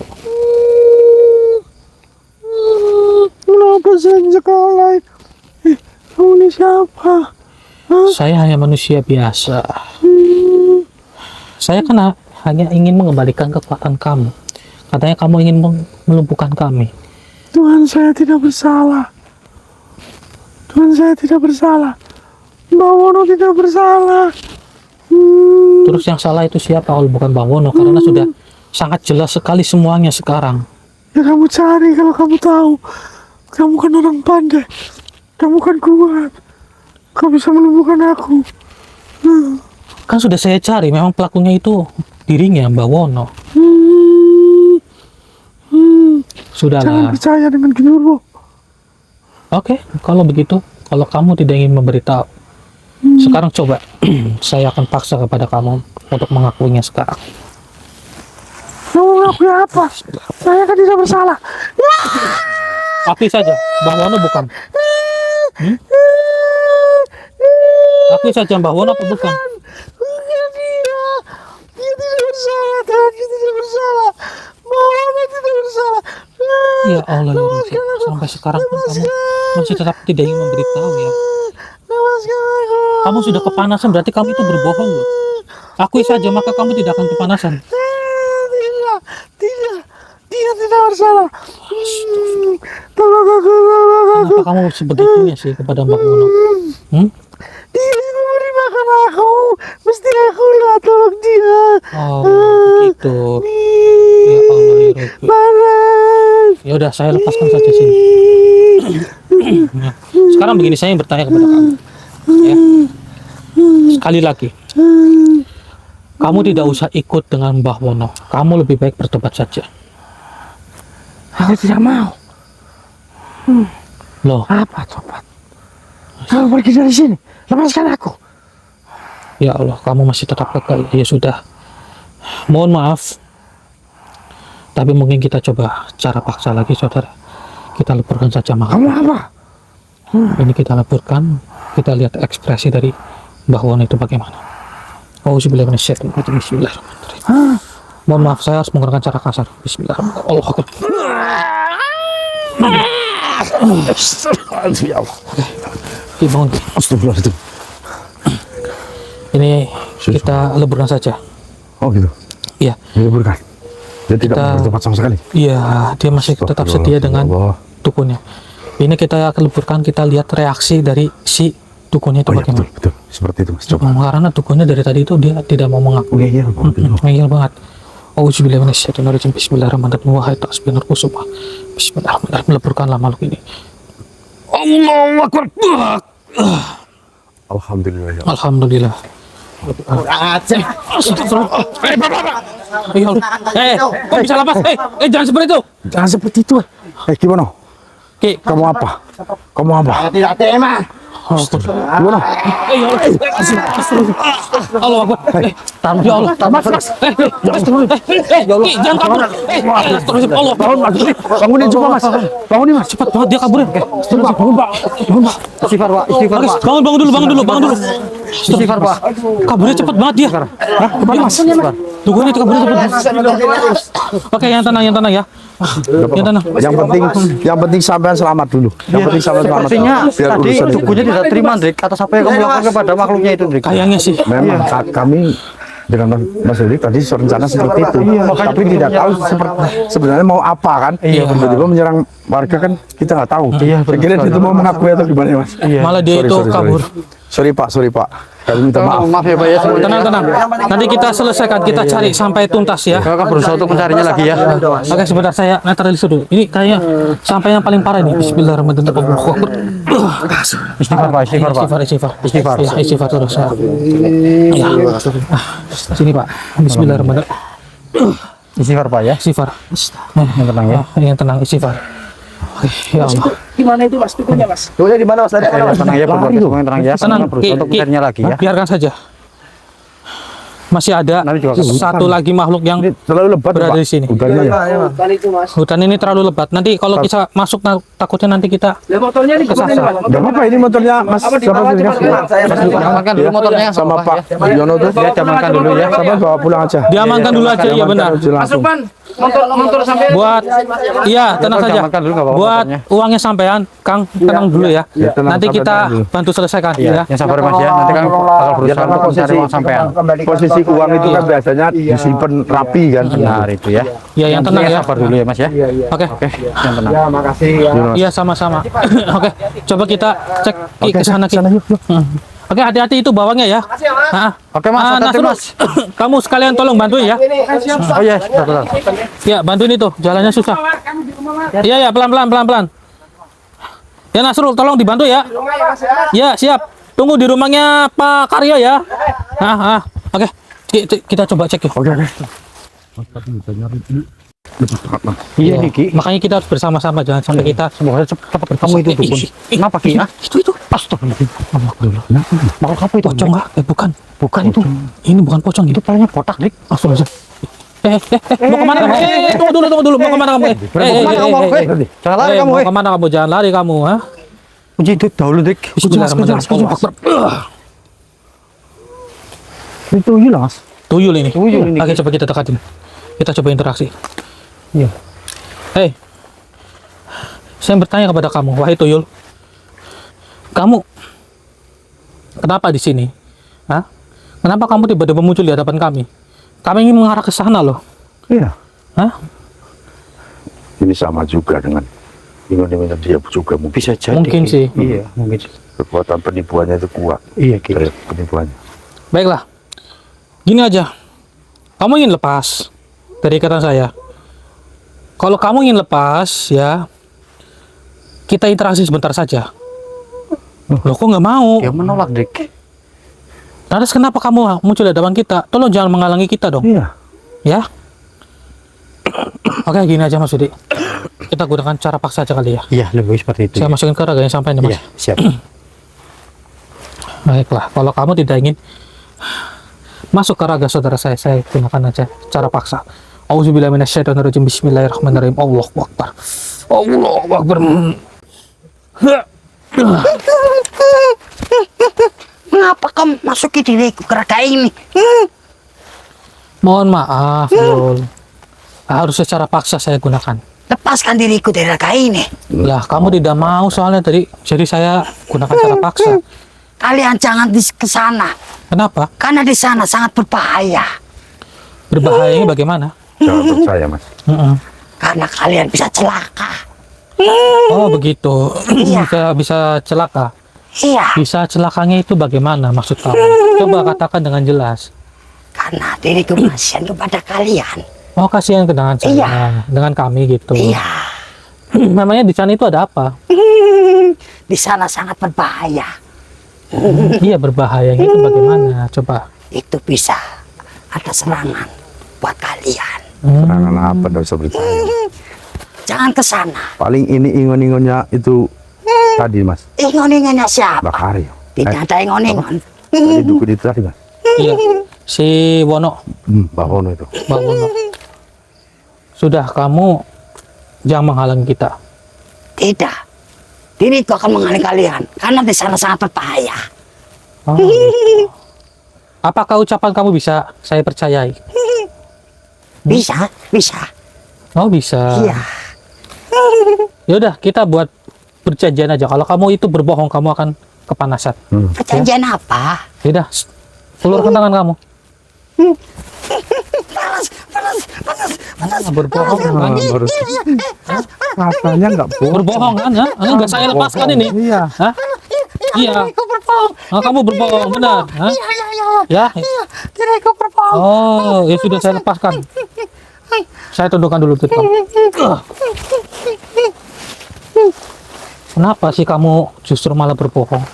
Kenapa saya sekolah? Kamu ini siapa? Saya hanya manusia biasa. Saya kan hanya ingin mengembalikan kekuatan kamu. Katanya kamu ingin melumpuhkan kami. Tuhan, saya tidak bersalah. Tuhan, saya tidak bersalah. Mbak Wono tidak bersalah. Terus yang salah itu siapa kalau bukan Bang Wono? Karena sudah sangat jelas sekali semuanya sekarang. Ya kamu cari kalau kamu tahu. Kamu kan orang pandai. Kamu kan kuat. Kau bisa melumpuhkan aku. Kan sudah saya cari, memang pelakunya itu dirinya Mbak Wono. Jangan Sudahlah. percaya dengan genderuwo. Oke, kalau begitu, kalau kamu tidak ingin memberitahu, sekarang coba saya akan paksa kepada kamu untuk mengakuinya sekarang. Kamu mengakui apa? Saya kan tidak bersalah. Akui saja, Mbak Wono bukan. Akui saja Mbak Wono apa bukan? Bukan dia. Dia tidak bersalah. Tuhan, dia tidak bersalah. Mama tidak bersalah. Ya Allah, ya Rabbi. Sampai sekarang pun kamu masih tetap tidak ingin memberitahu ya. Lepaskan aku. Kamu sudah kepanasan, berarti kamu itu berbohong loh. Akui saja, maka kamu tidak akan kepanasan. Tidak. Tidak. Dia tidak bersalah. Tolong aku. Tolong aku. Kenapa kamu sebegitunya sih kepada Mbak Wono? Dia yang memberi makan aku. Mesti aku lah tolong dia. Oh, begitu. Ya Allah, ya Rabbi. Panas. Ya udah, saya lepaskan saja sini. Ya. Sekarang begini, saya yang bertanya kepada kamu. Ya. Sekali lagi, kamu tidak usah ikut dengan Mbah Wono. Kamu lebih baik bertobat saja. Aku tidak mau. Loh, Apa tobat? Kamu pergi dari sini. Lepaskan aku. ya Allah, kamu masih tetap kekal. Ya sudah. Mohon maaf. Tapi mungkin kita coba cara paksa lagi, saudara. Kita leburkan saja Kamu makam. apa? Ini kita leburkan. Kita lihat ekspresi dari Mbah Wono itu bagaimana. Bismillahirrahmanirrahim. Mohon maaf, saya harus menggunakan cara kasar. Bismillahirrahmanirrahim. Allah Akbar. Bangun. Astagfirullahaladzim. Ini kita leburkan saja. Oh gitu. Iya, Diliburkan. Dia tidak Kita- mau bertobat sama sekali. iya, dia masih tetap setia dengan Allah. dukunnya. Ini kita akan leburkan, kita lihat reaksi dari si dukunnya itu Oh iya, bagaimana. betul. Seperti itu mas. Coba. Karena dukunnya dari tadi itu dia tidak mau mengaku. Iya. Ngeyel banget. Auzubillahiminasyaitonirrajim. Bismillahirrahmanirrahim. Wahai tasbihur kusubah. Bismillahirrahmanirrahim. Leburkanlah makhluk ini. Allahu Akbar. Alhamdulillah ya. Alhamdulillah. Kok bisa lepas? Jangan seperti itu. Jangan seperti itu. Gimana? Ki, Kamu apa? Kamu apa? Tidak tema. Gimana? Allah Akbar. Ya Allah. Ki, jangan kabur. Allah. Bangunin coba mas. Bangunin mas. Cepat banget dia kabur. Bangun pak. Istighfar Pak, istighfar Pak. Bangun dulu. Istighfar Pak. Kaburnya cepat banget dia. Kemana mas? Tunggu ini kaburnya cepat. Oke, yang tenang ya. Yang tenang. Yang penting sampean selamat dulu. Yang penting sampean selamat. Sepertinya Biar tadi urusan itu. dukunnya tidak terima, Drik, atas apa yang kamu lakukan kepada makhluknya itu, Drik. Kayaknya sih. Memang kami dengan Mas Dik tadi rencana seperti itu. Tapi tidak tahu sebenarnya mau apa kan. Tiba-tiba menyerang warga kan kita nggak tahu. Saya kira itu mau mengakui atau gimana ya mas. Malah dia itu kabur. Sorry pak. Kami minta maaf. Maaf ya Pak ya, Tenang. Nanti kita selesaikan, kita cari sampai tuntas ya. Kakak berusaha untuk mencarinya lagi ya. Oke, sebentar saya netralisir dulu. Ini kayaknya sampai yang paling parah ini. Bismillahirrahmanirrahim. Istighfar Pak, istighfar Pak. Istighfar. Ya, istighfar terus. Ya. Sini Pak. Bismillahirrahmanirrahim. Istighfar Pak ya. Istighfar. Yang tenang ya. Yang tenang, istighfar. Oke, ya Allah. Gimana itu Mas? Dukunnya Mas? Tuh di mana mas tadi? Tenang ya, Pak. Tenang ya. Tenang, Berusaha untuk Ki. mencarinya lagi ya. Biarkan saja. Masih ada Nanti juga satu hutan. lagi makhluk yang Ini terlalu lebat berada Pak. di sini. Hutannya ya. Hutan ini terlalu lebat. Nanti kalau kita masuk takutnya nanti kita Motornya di kesasar. Enggak apa-apa ini motornya Mas siapa sih? Saya masih Diamankan dulu motornya Sama Pak, Pak ya. Yono tuh. Ya, diamankan dulu ya. Sama bawa pulang aja. Diamankan dulu aja ya benar. Langsung. Pan, motor sampai Buat iya tenang saja. Diamankan dulu, nggak apa-apa Buat motornya. uangnya sampean, Kang, tenang dulu ya. Ya, tenang, Nanti sampai kita tenang dulu. bantu selesaikan Iya, ya. yang sabar Mas ya. Nanti kan bakal Ya berusaha karena untuk mencari uang sampean. posisi uang itu kan biasanya disimpan rapi kan. Benar itu ya. Ya yang tenang ya. Sabar dulu ya Mas ya. Oke. Yang tenang. Ya, makasih ya. Iya sama-sama. Oke, coba kita cek ke sana Ki. Oke, hati-hati itu bawahnya ya. Oke Mas, hati-hati, Nasrul, Mas. kamu sekalian tolong bantuin ya. Oh iya, betul. Ya, bantuin itu, jalannya susah. Iya ya, pelan-pelan. Ya Nasrul, tolong dibantu ya. Ya, siap. Tunggu di rumahnya Pak Karya ya. Oke. Kita coba cek yuk. Oke. Iya nih Ki. Makanya kita harus bersama-sama, jangan sampai kita Semoga cepat bertemu itu dukun. Kenapa Ki? Itu. Astagfirullah. Makhluk apa itu? Pocong nggak? Bukan. Bukan itu. Ini bukan pocong, itu palanya kotak, Dik. Langsung aja. Mau kemana kamu? Tunggu dulu. Mau kemana kamu? Jangan lari kamu, Mau kemana kamu? Jangan lari kamu, ha? Kunci itu dahulu Dik. Bismillahirrahmanirrahim. Allahu Akbar. Itu hilang Mas. Tuyul ini. Tuyul ini. Oke, coba kita dekatin. Kita coba interaksi. Iya. Hei. Saya bertanya kepada kamu, wahai tuyul. Kamu kenapa di sini? Hah? Kenapa kamu tiba-tiba muncul di hadapan kami? Kami ingin mengarah ke sana loh. Iya. Hah? Ini sama juga dengan ingon-ingon dia juga mungkin Bisa jadi. Mungkin Ki. sih. Iya, mungkin. kekuatan penipuannya itu kuat. Iya Ki. Kayak penipuannya. Baiklah. Gini aja. Kamu ingin lepas dari ikatan saya. Kalau kamu ingin lepas, ya kita interaksi sebentar saja. Loh, kok nggak mau? Dia menolak Dik. Lantas kenapa kamu muncul di hadapan kita? Tolong jangan menghalangi kita dong. Iya. Ya. Oke, gini aja Mas Budi. Kita gunakan cara paksa aja kali ya. Iya, lebih seperti itu. Saya masukin ke raga yang sampai nih Mas. Iya, siap. Baiklah, kalau kamu tidak ingin masuk ke raga saudara saya gunakan aja cara paksa. Auzubillahi minasyaitonirrajim. Bismillahirrahmanirrahim. Allahu Akbar. Allahu Akbar. Mengapa kamu masuki diriku ke raga ini? Mohon maaf, Yul. Harus secara paksa saya gunakan. Lepaskan diriku dari raga ini. Lah, kamu tidak mau soalnya tadi, jadi saya gunakan cara paksa. Kalian jangan ke sana, Kenapa? karena di sana sangat berbahaya. Berbahayanya bagaimana? Jangan percaya Mas. Karena kalian bisa celaka. Oh, begitu. Iya. bisa celaka. Iya, Bisa celakanya itu bagaimana maksud kamu? Coba katakan dengan jelas. karena diriku kasihan kepada kalian. Oh, kasihan dengan saya, Iya. dengan kami gitu. Iya, Memangnya di sana itu ada apa? di sana sangat berbahaya. Iya, berbahayanya itu bagaimana? Coba. Itu bisa ada serangan buat kalian. Serangan apa enggak usah percaya. Jangan ke sana. Paling ini ingon-ingonnya itu tadi Mas. Ingon-ingonnya siapa? Bakari. Tidak ada ingon-ingon. Tadi dukun itu tadi Mas. Iya. Si Wono, Bahono itu. Bang Wono. Sudah, kamu jangan menghalangi kita. Tidak. Diriku akan menghalangi kalian karena di sana sangat berbahaya. Oh. Apakah ucapan kamu bisa saya percayai? Bisa, bisa. Oh, bisa. Iya. Ya udah, kita buat perjanjian aja. Kalau kamu itu berbohong, kamu akan kepanasan. Perjanjian apa? Ya udah, ulurkan tangan kamu. Berbohong kan? Harus katanya enggak bohong. Berbohong kan? Ya? Enggak saya lepaskan ini. Iya. Hah? Iya. Diriku berbohong. Kamu berbohong, benar? Hah? Iya. Ya? Diriku berbohong. Oh, ya sudah saya lepaskan. Saya tundukkan dulu tuh. Kenapa sih kamu justru malah berbohong?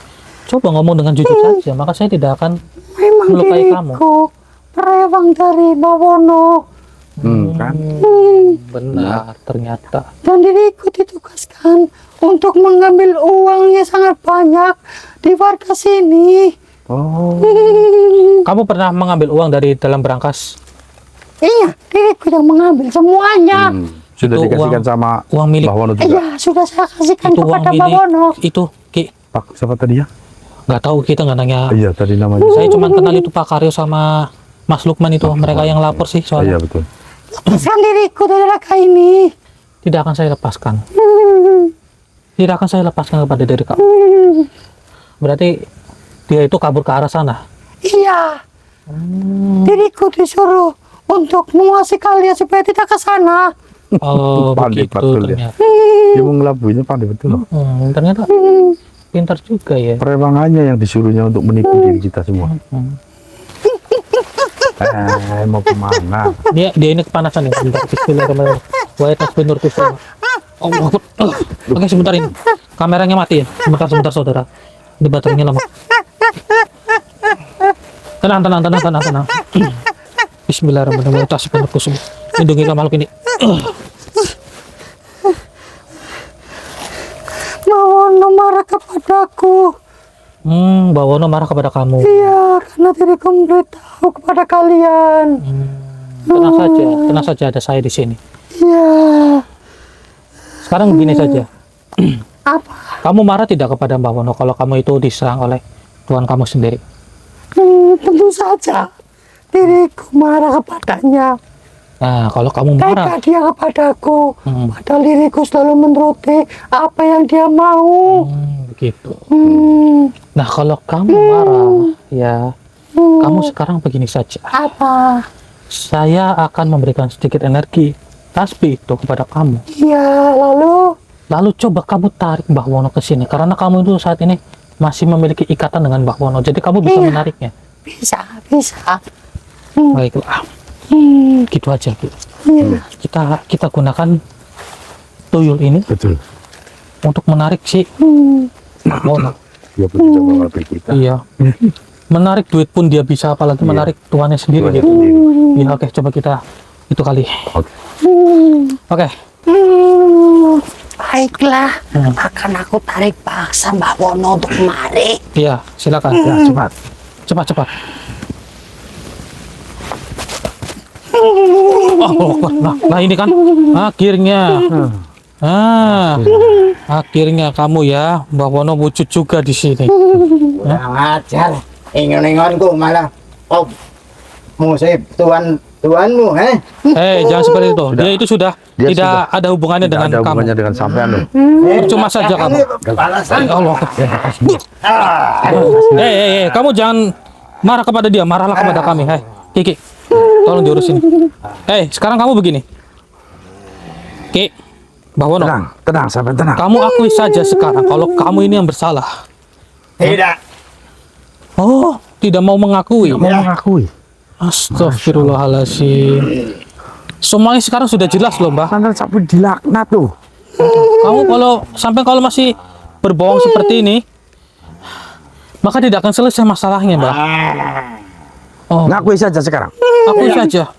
Coba ngomong dengan jujur saja, maka saya tidak akan Memang melukai kamu. diriku berewang dari Bawono. Kan? Benar, ternyata. Dan diriku ditugaskan untuk mengambil uangnya sangat banyak di warga sini. Oh. Kamu pernah mengambil uang dari dalam berangkas? Iya, diriku yang mengambil semuanya. Sudah Itu dikasihkan uang- sama uang milik. Mbah Wono juga. Iya, sudah saya kasihkan Itu uang kepada Mbak milik Wono. itu, Ki. Pak, siapa tadi ya? Nggak tahu, kita nggak nanya. Iya, tadi namanya. Saya cuma kenal itu Pak Karyo sama Mas Lukman itu, mereka yang lapor sih Iya, soalnya. betul. Lepaskan diriku dari neraka ini. Tidak akan saya lepaskan. Tidak akan saya lepaskan kepada diri kamu. Berarti dia itu kabur ke arah sana. Iya. Diriku disuruh untuk menguasai kalian supaya tidak ke sana. Oh, Pandai begitu betul ya. ternyata. Dia mau ngelabuinya pandai betul loh. Ternyata pintar juga ya. Perewangannya yang disuruhnya untuk menipu diri kita semua. Mau kemana? Dia ini kepanasan nih. Bentar, bismillahirrahmanirrahim. Wa tasbinur pisau. Allah Akbar. Oke, sebentar ini. Kameranya mati ya. Sebentar saudara. Ini baterainya lama. Tenang. Bismillahirrahmanirrahim. Tasbinur pisau. Lindungilah makhluk ini. Mbak Wono marah kepadaku. Mbak Wono marah kepada kamu. Iya, karena diriku memberitahu kepada kalian. Tenang saja ada saya di sini. Iya. Sekarang begini saja. Apa? Kamu marah tidak kepada Mbak Wono kalau kamu itu diserang oleh Tuhan kamu sendiri? Tentu saja. Diriku marah kepadanya. Nah, kalau kamu marah, Tega dia kepadaku. Padahal diriku selalu menuruti apa yang dia mau. begitu. Hmm, Nah, kalau kamu marah, ya, kamu sekarang begini saja. apa? Saya akan memberikan sedikit energi tasbih itu kepada kamu. Iya, lalu? Lalu coba kamu tarik Mbah Wono ke sini, karena kamu itu saat ini masih memiliki ikatan dengan Mbah Wono, jadi kamu bisa Iya. menariknya. Bisa. Baiklah, gitu aja, Bu. Iya. Kita gunakan tuyul ini Betul. untuk menarik si Mbah Wono. Dia pun tidak mengerti kita. Iya. Menarik duit pun dia bisa, apalagi menarik tuannya sendiri Tuannya gitu. sendiri. Ya, oke, coba kita itu kali. Oke. Oke. Baiklah, akan aku tarik paksa Mbak Wono untuk kemari. Iya, silakan. Ya, cepat. Cepat. Oh, nah ini kan akhirnya. Akhirnya kamu ya, Mbak Wono wujud juga di sini. Kurang ajar. Ingon-ingonku malah musib tuanmu, Jangan seperti itu. Dia itu sudah Dia tidak sudah ada hubungannya Tidak dengan ada kamu. hubungannya dengan sampean loh. Percuma saja kamu. Ya Allah. Kamu jangan marah kepada dia, marahlah kepada kami. Kiki, tolong diurusin. Sekarang kamu begini. Ki, Mbah Wono, Tenang, sampean tenang. kamu akui saja sekarang kalau kamu ini yang bersalah. Tidak. Oh, tidak mau mengakui. Mau mengakui. Astagfirullahaladzim. Semuanya sekarang sudah jelas loh, Mbah. Sampean sampai dilaknat tuh. Kamu kalau masih berbohong seperti ini, maka tidak akan selesai masalahnya, Mbah. Oh, Ngakui saja sekarang. akui saja.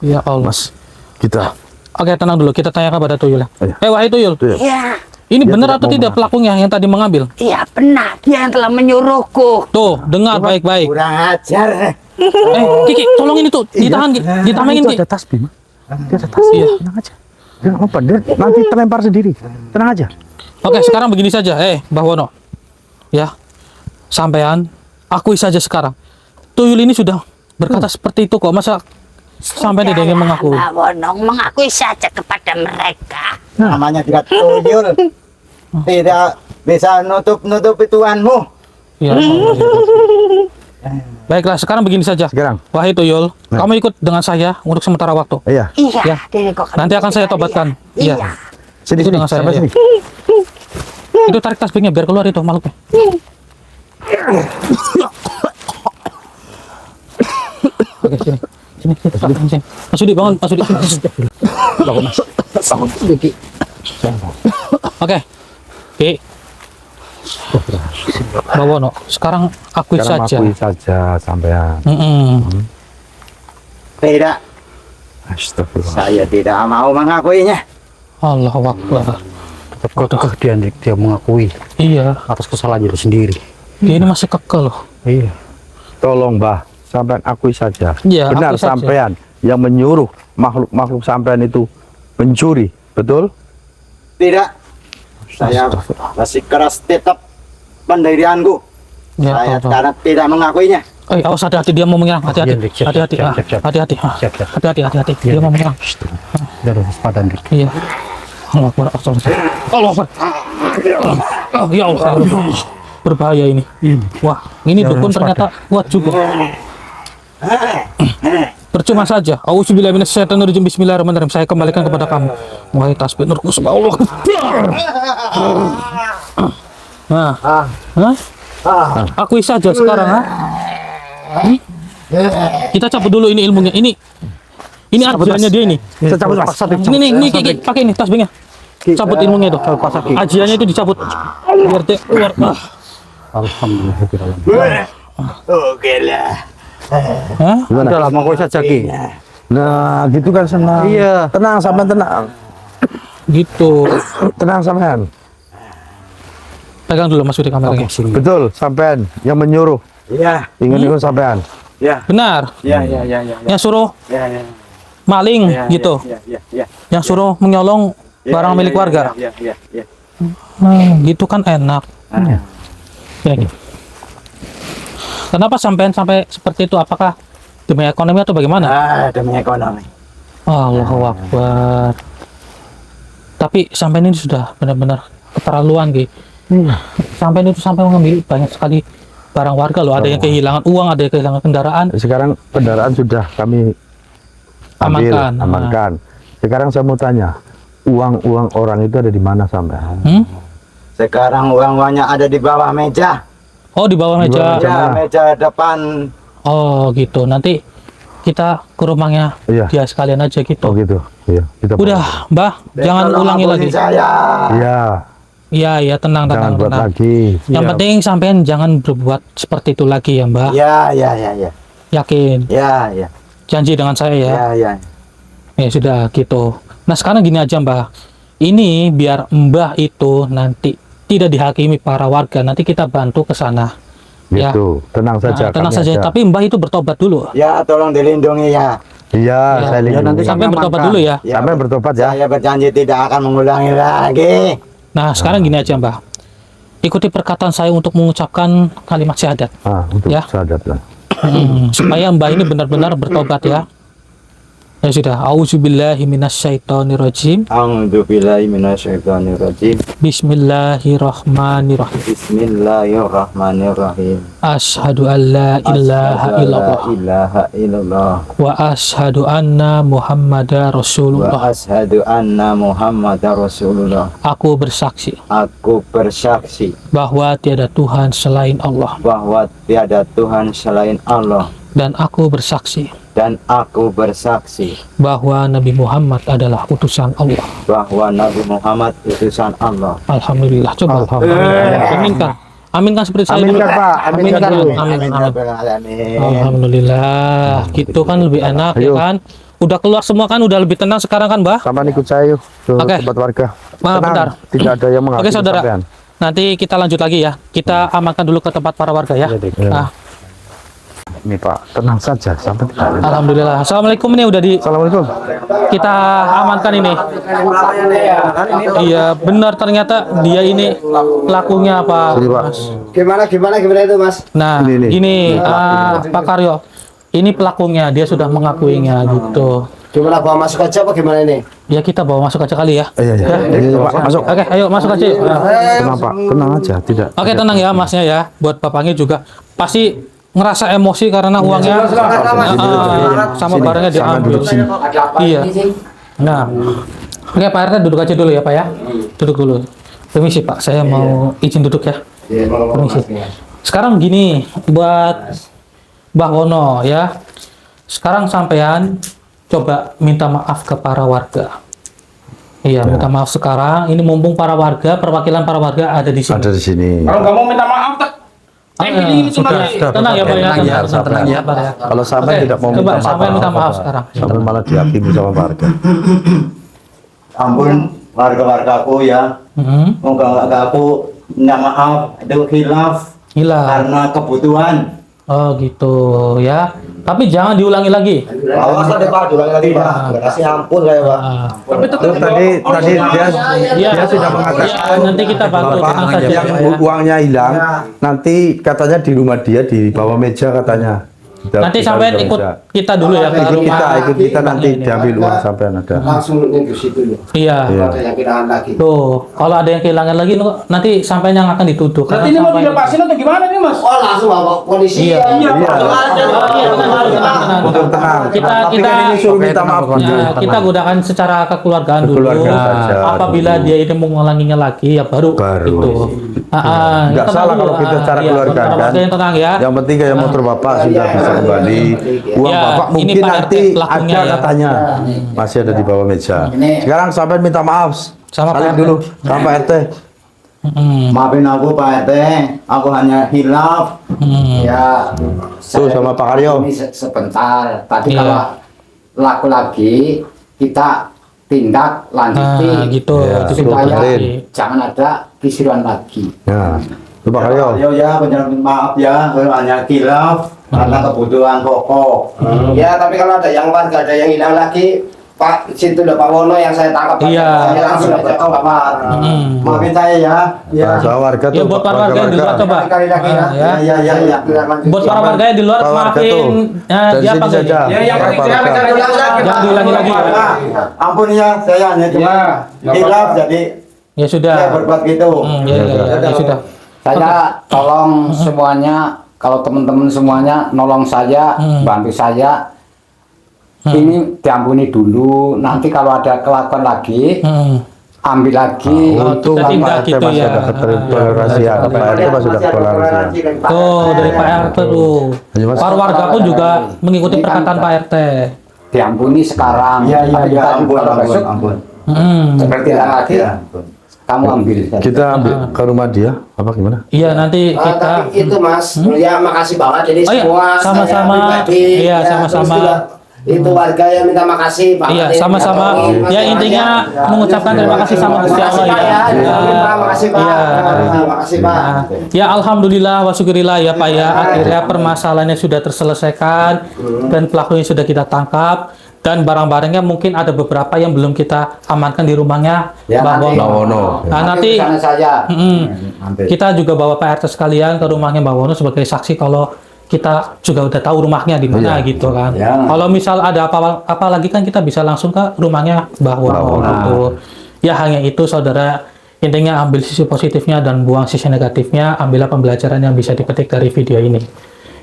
Ya Allah. Mas, kita Oke, tenang dulu. Kita tanyakan pada Tuyul ya. Iya. Wahai Tuyul. Iya, Ini Dia benar tidak atau mau tidak mengaku. pelakunya yang tadi mengambil? iya benar. Dia yang telah menyuruhku. Tuh, dengar baik-baik. Kurang ajar. Kiki, tolong ini tuh. Ditahan, Ki. Ditamengin, itu Ki. ada tasbih, Mas. Dia ada tasbih. Iya. Tenang aja. Dia nggak apa-apa. Dia nanti terlempar sendiri. Tenang aja. Oke, sekarang begini saja. Mbah Wono. Ya. Sampean, akui saja sekarang. Tuyul ini sudah berkata seperti itu kok. Masa sampai tidak ingin mengakui? Mbak Wono mengakui saja kepada mereka. Namanya juga tuyul. Tidak bisa nutupi tuanmu. Ya. Baiklah, sekarang begini saja. Sekarang. Wahai Tuyul, kamu ikut dengan saya untuk sementara waktu. Iya. Iya, Ya. diriku akan Nanti akan saya mencari tobatkan. kalian. Iya. Sini, Itu sini. dengan saya, Sampai ya. sini. Itu tarik tasbihnya biar keluar itu makhluknya. Oke, sini. Sini. Mas Sudi, bangun. Mas Sudi. Bangun, Mas. Bangun. Oke. Ki. Mbak Wono, sekarang akui Sekarang saja. akui saja sampean. Tidak. Astagfirullah. Saya tidak mau mengakuinya. Allahu Akbar. Kok dia mengakui Iya, atas kesalahannya itu sendiri. dia ini masih kekeh loh. Iya. Tolong Mbah, sampean akui saja. Iya, Benar akui saja. sampean yang menyuruh makhluk sampean itu mencuri, betul? Tidak. Saya masih keras tetap pendirianku. Ya, Saya tahu. sekarang tidak mengakuinya. Awas, hati-hati dia mau menyerang. Hati-hati. Hati-hati. Hati-hati. Hati-hati. Dia mau menyerang. Iya. Allah Akbar. Allah Akbar. Oh, ya Allah. Berbahaya ini. Wah, ini dukun ternyata kuat juga. Percuma saja. Auzubillahi minasyaitonirrajim. Bismillahirrahmanirrahim. Saya kembalikan kepada kamu. Wahai tasbih nurku Allah. Nah. Hah? Akui saja sekarang, ha? Kita cabut dulu ini ilmunya. Ini ajiannya dia ini. Saya cabut Mas. Ini pakai ini tasbihnya. Cabut ilmunya itu. Ajiannya itu dicabut. Biar dia keluar. Oke lah. Hah? Udah lama kok saja Ki. Nah, gitu kan senang. Iya. Tenang sampean tenang. Gitu. Tenang sampean. Pegang dulu Mas Budi kameranya. Betul, sampean yang menyuruh. Iya. Ingin sampean. Ya. Benar. Ya. Yang suruh Ya. maling gitu. Ya. Yang suruh menyolong barang milik warga. Ya. Gitu kan enak. Ya, gitu. Kenapa sampai seperti itu? Apakah demi ekonomi atau bagaimana? Demi ekonomi. Allahu Akbar. Tapi sampai ini sudah benar-benar keterlaluan, Ki. Sampai itu mengambil banyak sekali barang warga loh. Ada yang kehilangan uang, ada yang kehilangan kendaraan. Sekarang kendaraan sudah kami amankan. Sekarang saya mau tanya, uang orang itu ada di mana sampean? Sekarang uang-uangnya ada di bawah meja. Oh, di bawah meja. Ya, meja depan. Oh, gitu. Nanti kita ke rumahnya Iya. dia sekalian aja gitu. Oh gitu. Iya, kita Udah, Mbah, jangan Tolong ulangi ampuni lagi. Saya. Iya, tenang. Jangan buat lagi. Yang penting sampean jangan berbuat seperti itu lagi ya, Mbah. Ya. Yakin? Ya. Janji dengan saya ya. Ya. Ya sudah gitu. Nah, sekarang gini aja, Mbah. Ini biar Mbah itu nanti tidak dihakimi para warga. Nanti kita bantu ke sana. Ya. Gitu. Tenang saja. Tenang kami saja. aja. Tapi Mbah itu bertobat dulu. Ya, tolong dilindungi ya. Iya, saya lindungi. nanti sampai bertobat dulu ya. Sampai bertobat ya. Saya berjanji tidak akan mengulangi lagi. Nah, sekarang gini aja, Mbah. Ikuti perkataan saya untuk mengucapkan kalimat syahadat. Untuk Ya. syahadat lah. Supaya Mbah ini benar-benar bertobat ya. Ya sudah. Auzubillahi minasyaitonirrajim. A'udzubillahi minasyaitonirrajim. Bismillahirrahmanirrahim. Bismillahirrahmanirrahim. Asyhadu an la ilaha illallah ilaha illallah wa asyhadu anna Muhammadar wa Rasulullah. asyhadu anna Muhammadar Rasulullah. Aku bersaksi Aku bersaksi bahwa tiada Tuhan selain Allah, bahwa tiada Tuhan selain Allah, dan aku bersaksi dan aku bersaksi bahwa Nabi Muhammad adalah utusan Allah. bahwa Nabi Muhammad utusan Allah. Alhamdulillah. Coba aminkan. Aminkan seperti saya dulu. Aminkan Pak, aminkan dulu. Amin. Rabbal alamin. Alhamdulillah. Gitu kan lebih enak ya Ayo. kan? Udah keluar semua kan, udah lebih tenang sekarang kan, Mbah? Sampean ikut saya yuk ke Oke. tempat warga. Wah, Tenang, bentar. tidak ada yang menghakimi Oke, saudara. sampean. Nanti kita lanjut lagi ya. Kita amankan dulu ke tempat para warga ya. Nah, Ini Pak, tenang saja sampai tidak ada. alhamdulillah. Assalamualaikum, ini udah Assalamualaikum. kita amankan ini. Iya, benar ternyata dia ini pelakunya Pak. Ini, Pak. Mas. Gimana itu Mas? Nah, Ini. gini, Pak Karyo. Ini pelakunya, dia sudah mengakuinya gitu. Gimana bawa masuk aja apa gimana ini? Ya kita bawa masuk aja kali ya. Iya. Pak, masuk. Oke, ayo masuk aja. Nah. Tenang Pak, tenang aja, tidak. Oke, tenang ya Masnya ya. Buat bapaknya juga pasti ngerasa emosi karena uangnya sama barangnya diambil. Iya. Nah, oke Pak RT duduk aja dulu ya Pak ya. Duduk dulu. Permisi Pak, saya mau izin duduk ya. Permisi. Sekarang gini, buat Mbah Wono ya. Sekarang sampean coba minta maaf ke para warga. Iya, minta maaf sekarang. Ini mumpung para warga, perwakilan para warga ada di sini. Ada di sini. Kalau nggak mau minta maaf, tak. Sudah. Tenang ya Pak ya. Tenang ya Pak ya. Kalau sampai Oke, tidak mau coba minta sampai minta maaf Pak. sekarang. Sampai malah dihakimi sama warga. Ampun warga-wargaku ya. Moga-moga aku minta maaf itu khilaf hilang. karena kebutuhan. Oh gitu ya. Tapi jangan diulangi lagi. Awas ada Pak, diulangi lagi Pak. Kasih ampun kayak Pak. Ah, Terus tadi dia Iya. sudah mengatakan Ya, nanti kita bantu Bapak, tenang saja yang ya. uangnya hilang, nanti katanya di rumah dia di bawah meja katanya. Nanti Di sampai bawah ikut meja. kita dulu ya ke ikut rumah. kita nanti ini. diambil uang sampai ada. Langsung ke situ loh. Iya. Iya. Ada yang kehilangan lagi. Tuh, kalau ada yang kehilangan lagi nanti sampai yang akan dituduh. Berarti ini mau dilepasin atau gimana nih Mas? Oh langsung bawa polisi. Iya. Iya. Tenang. Untuk tenang. Kita Tapi kan ini suruh minta maaf dulu. Ya, kita gunakan secara kekeluargaan dulu. Kekeluargaan saja. Apabila dia ini mengulanginya lagi ya baru itu. Nggak salah kalau kita cara keluargaan kan. Yang tenang ya. Yang penting kayak motor bapak sudah bisa kembali. Uang Ya, bapak ini mungkin Pak nanti RT pelakunya ada ya. katanya masih ada di bawah meja. Sekarang sampai minta maaf. Sama Pak Salim RT. dulu sama Pak RT. Maafin aku Pak RT, aku hanya hilaf. Ya, Tuh sama Pak Karyo. Ini sebentar. Tadi Iya. kalau laku lagi kita tindak lanjuti Nah, gitu. Ya, Itu supaya benerin. jangan ada kisruan lagi. Nah, itu Pak Karyo. Ya, benar maaf ya, aku hanya hilaf karena kebutuhan pokok. Ya tapi kalau ada yang warga ada yang hilang lagi, Pak situ udah Pak Wono yang saya tangkap. Iya. Saya langsung aja ke kamar. Maafin saya ya. Nah, soal warga Ya tuh. buat para warga yang di luar coba. Sekali lagi Ah, ya. Ya. Buat para warga yang di luar Pak warga maafin tuh. Dari dia sini apa saja. enggak? Ya, yang Pak penting warga. jangan Ulangi lagi. Jangan diulangi lagi. Ampun ya, saya hanya cuma hilaf jadi Ya sudah. saya berbuat gitu. Ya sudah. Saya tolong semuanya, kalau teman-teman semuanya nolong saya, bantu saya. Ini diampuni dulu. Nanti kalau ada kelakuan lagi, ambil lagi. Untung kita tindak Pak RT gitu masih ya. ada ketoleransian. Pak RT masih ada ketoleransian. Tuh dari Pak RT tuh. Hanya Mas. Para warga pun juga mengikuti perkataan Pak RT. Diampuni sekarang. Tapi kalau besok seperti lagi, kamu ambil. Kita ambil ke rumah dia apa gimana? Iya nanti kita. Tapi itu Mas, ya makasih banget. Jadi Oh, iya. semua Sama-sama. saya pribadi, Iya, ya, sama-sama. terus juga itu warga yang minta makasih Pak. Iya, Martin, sama-sama. Mas Ya Martin, intinya mengucapkan terima kasih sama Gusti Makasih Allah Pak ya. ya. Makasih Pak. Iya. Makasih Pak. Ya alhamdulillah wa syukurillah ya Pak ya. Akhirnya permasalahannya sudah terselesaikan dan pelakunya sudah kita tangkap dan barang-barangnya mungkin ada beberapa yang belum kita amankan di rumahnya Ya, Mbah nanti. Wono. Nah nanti urusan saya. kita juga bawa Pak RT sekalian ke rumahnya Mbah Wono sebagai saksi kalau kita juga udah tahu rumahnya di mana gitu kan. Ya. Kalau misal ada apa lagi kan kita bisa langsung ke rumahnya Mbah Wono gitu. Ya hanya itu saudara, intinya ambil sisi positifnya dan buang sisi negatifnya, ambillah pembelajaran yang bisa dipetik dari video ini.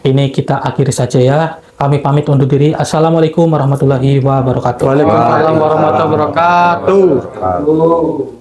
Ini kita akhiri saja ya. Kami pamit undur diri. Assalamualaikum warahmatullahi wabarakatuh. Waalaikumsalam warahmatullahi wabarakatuh.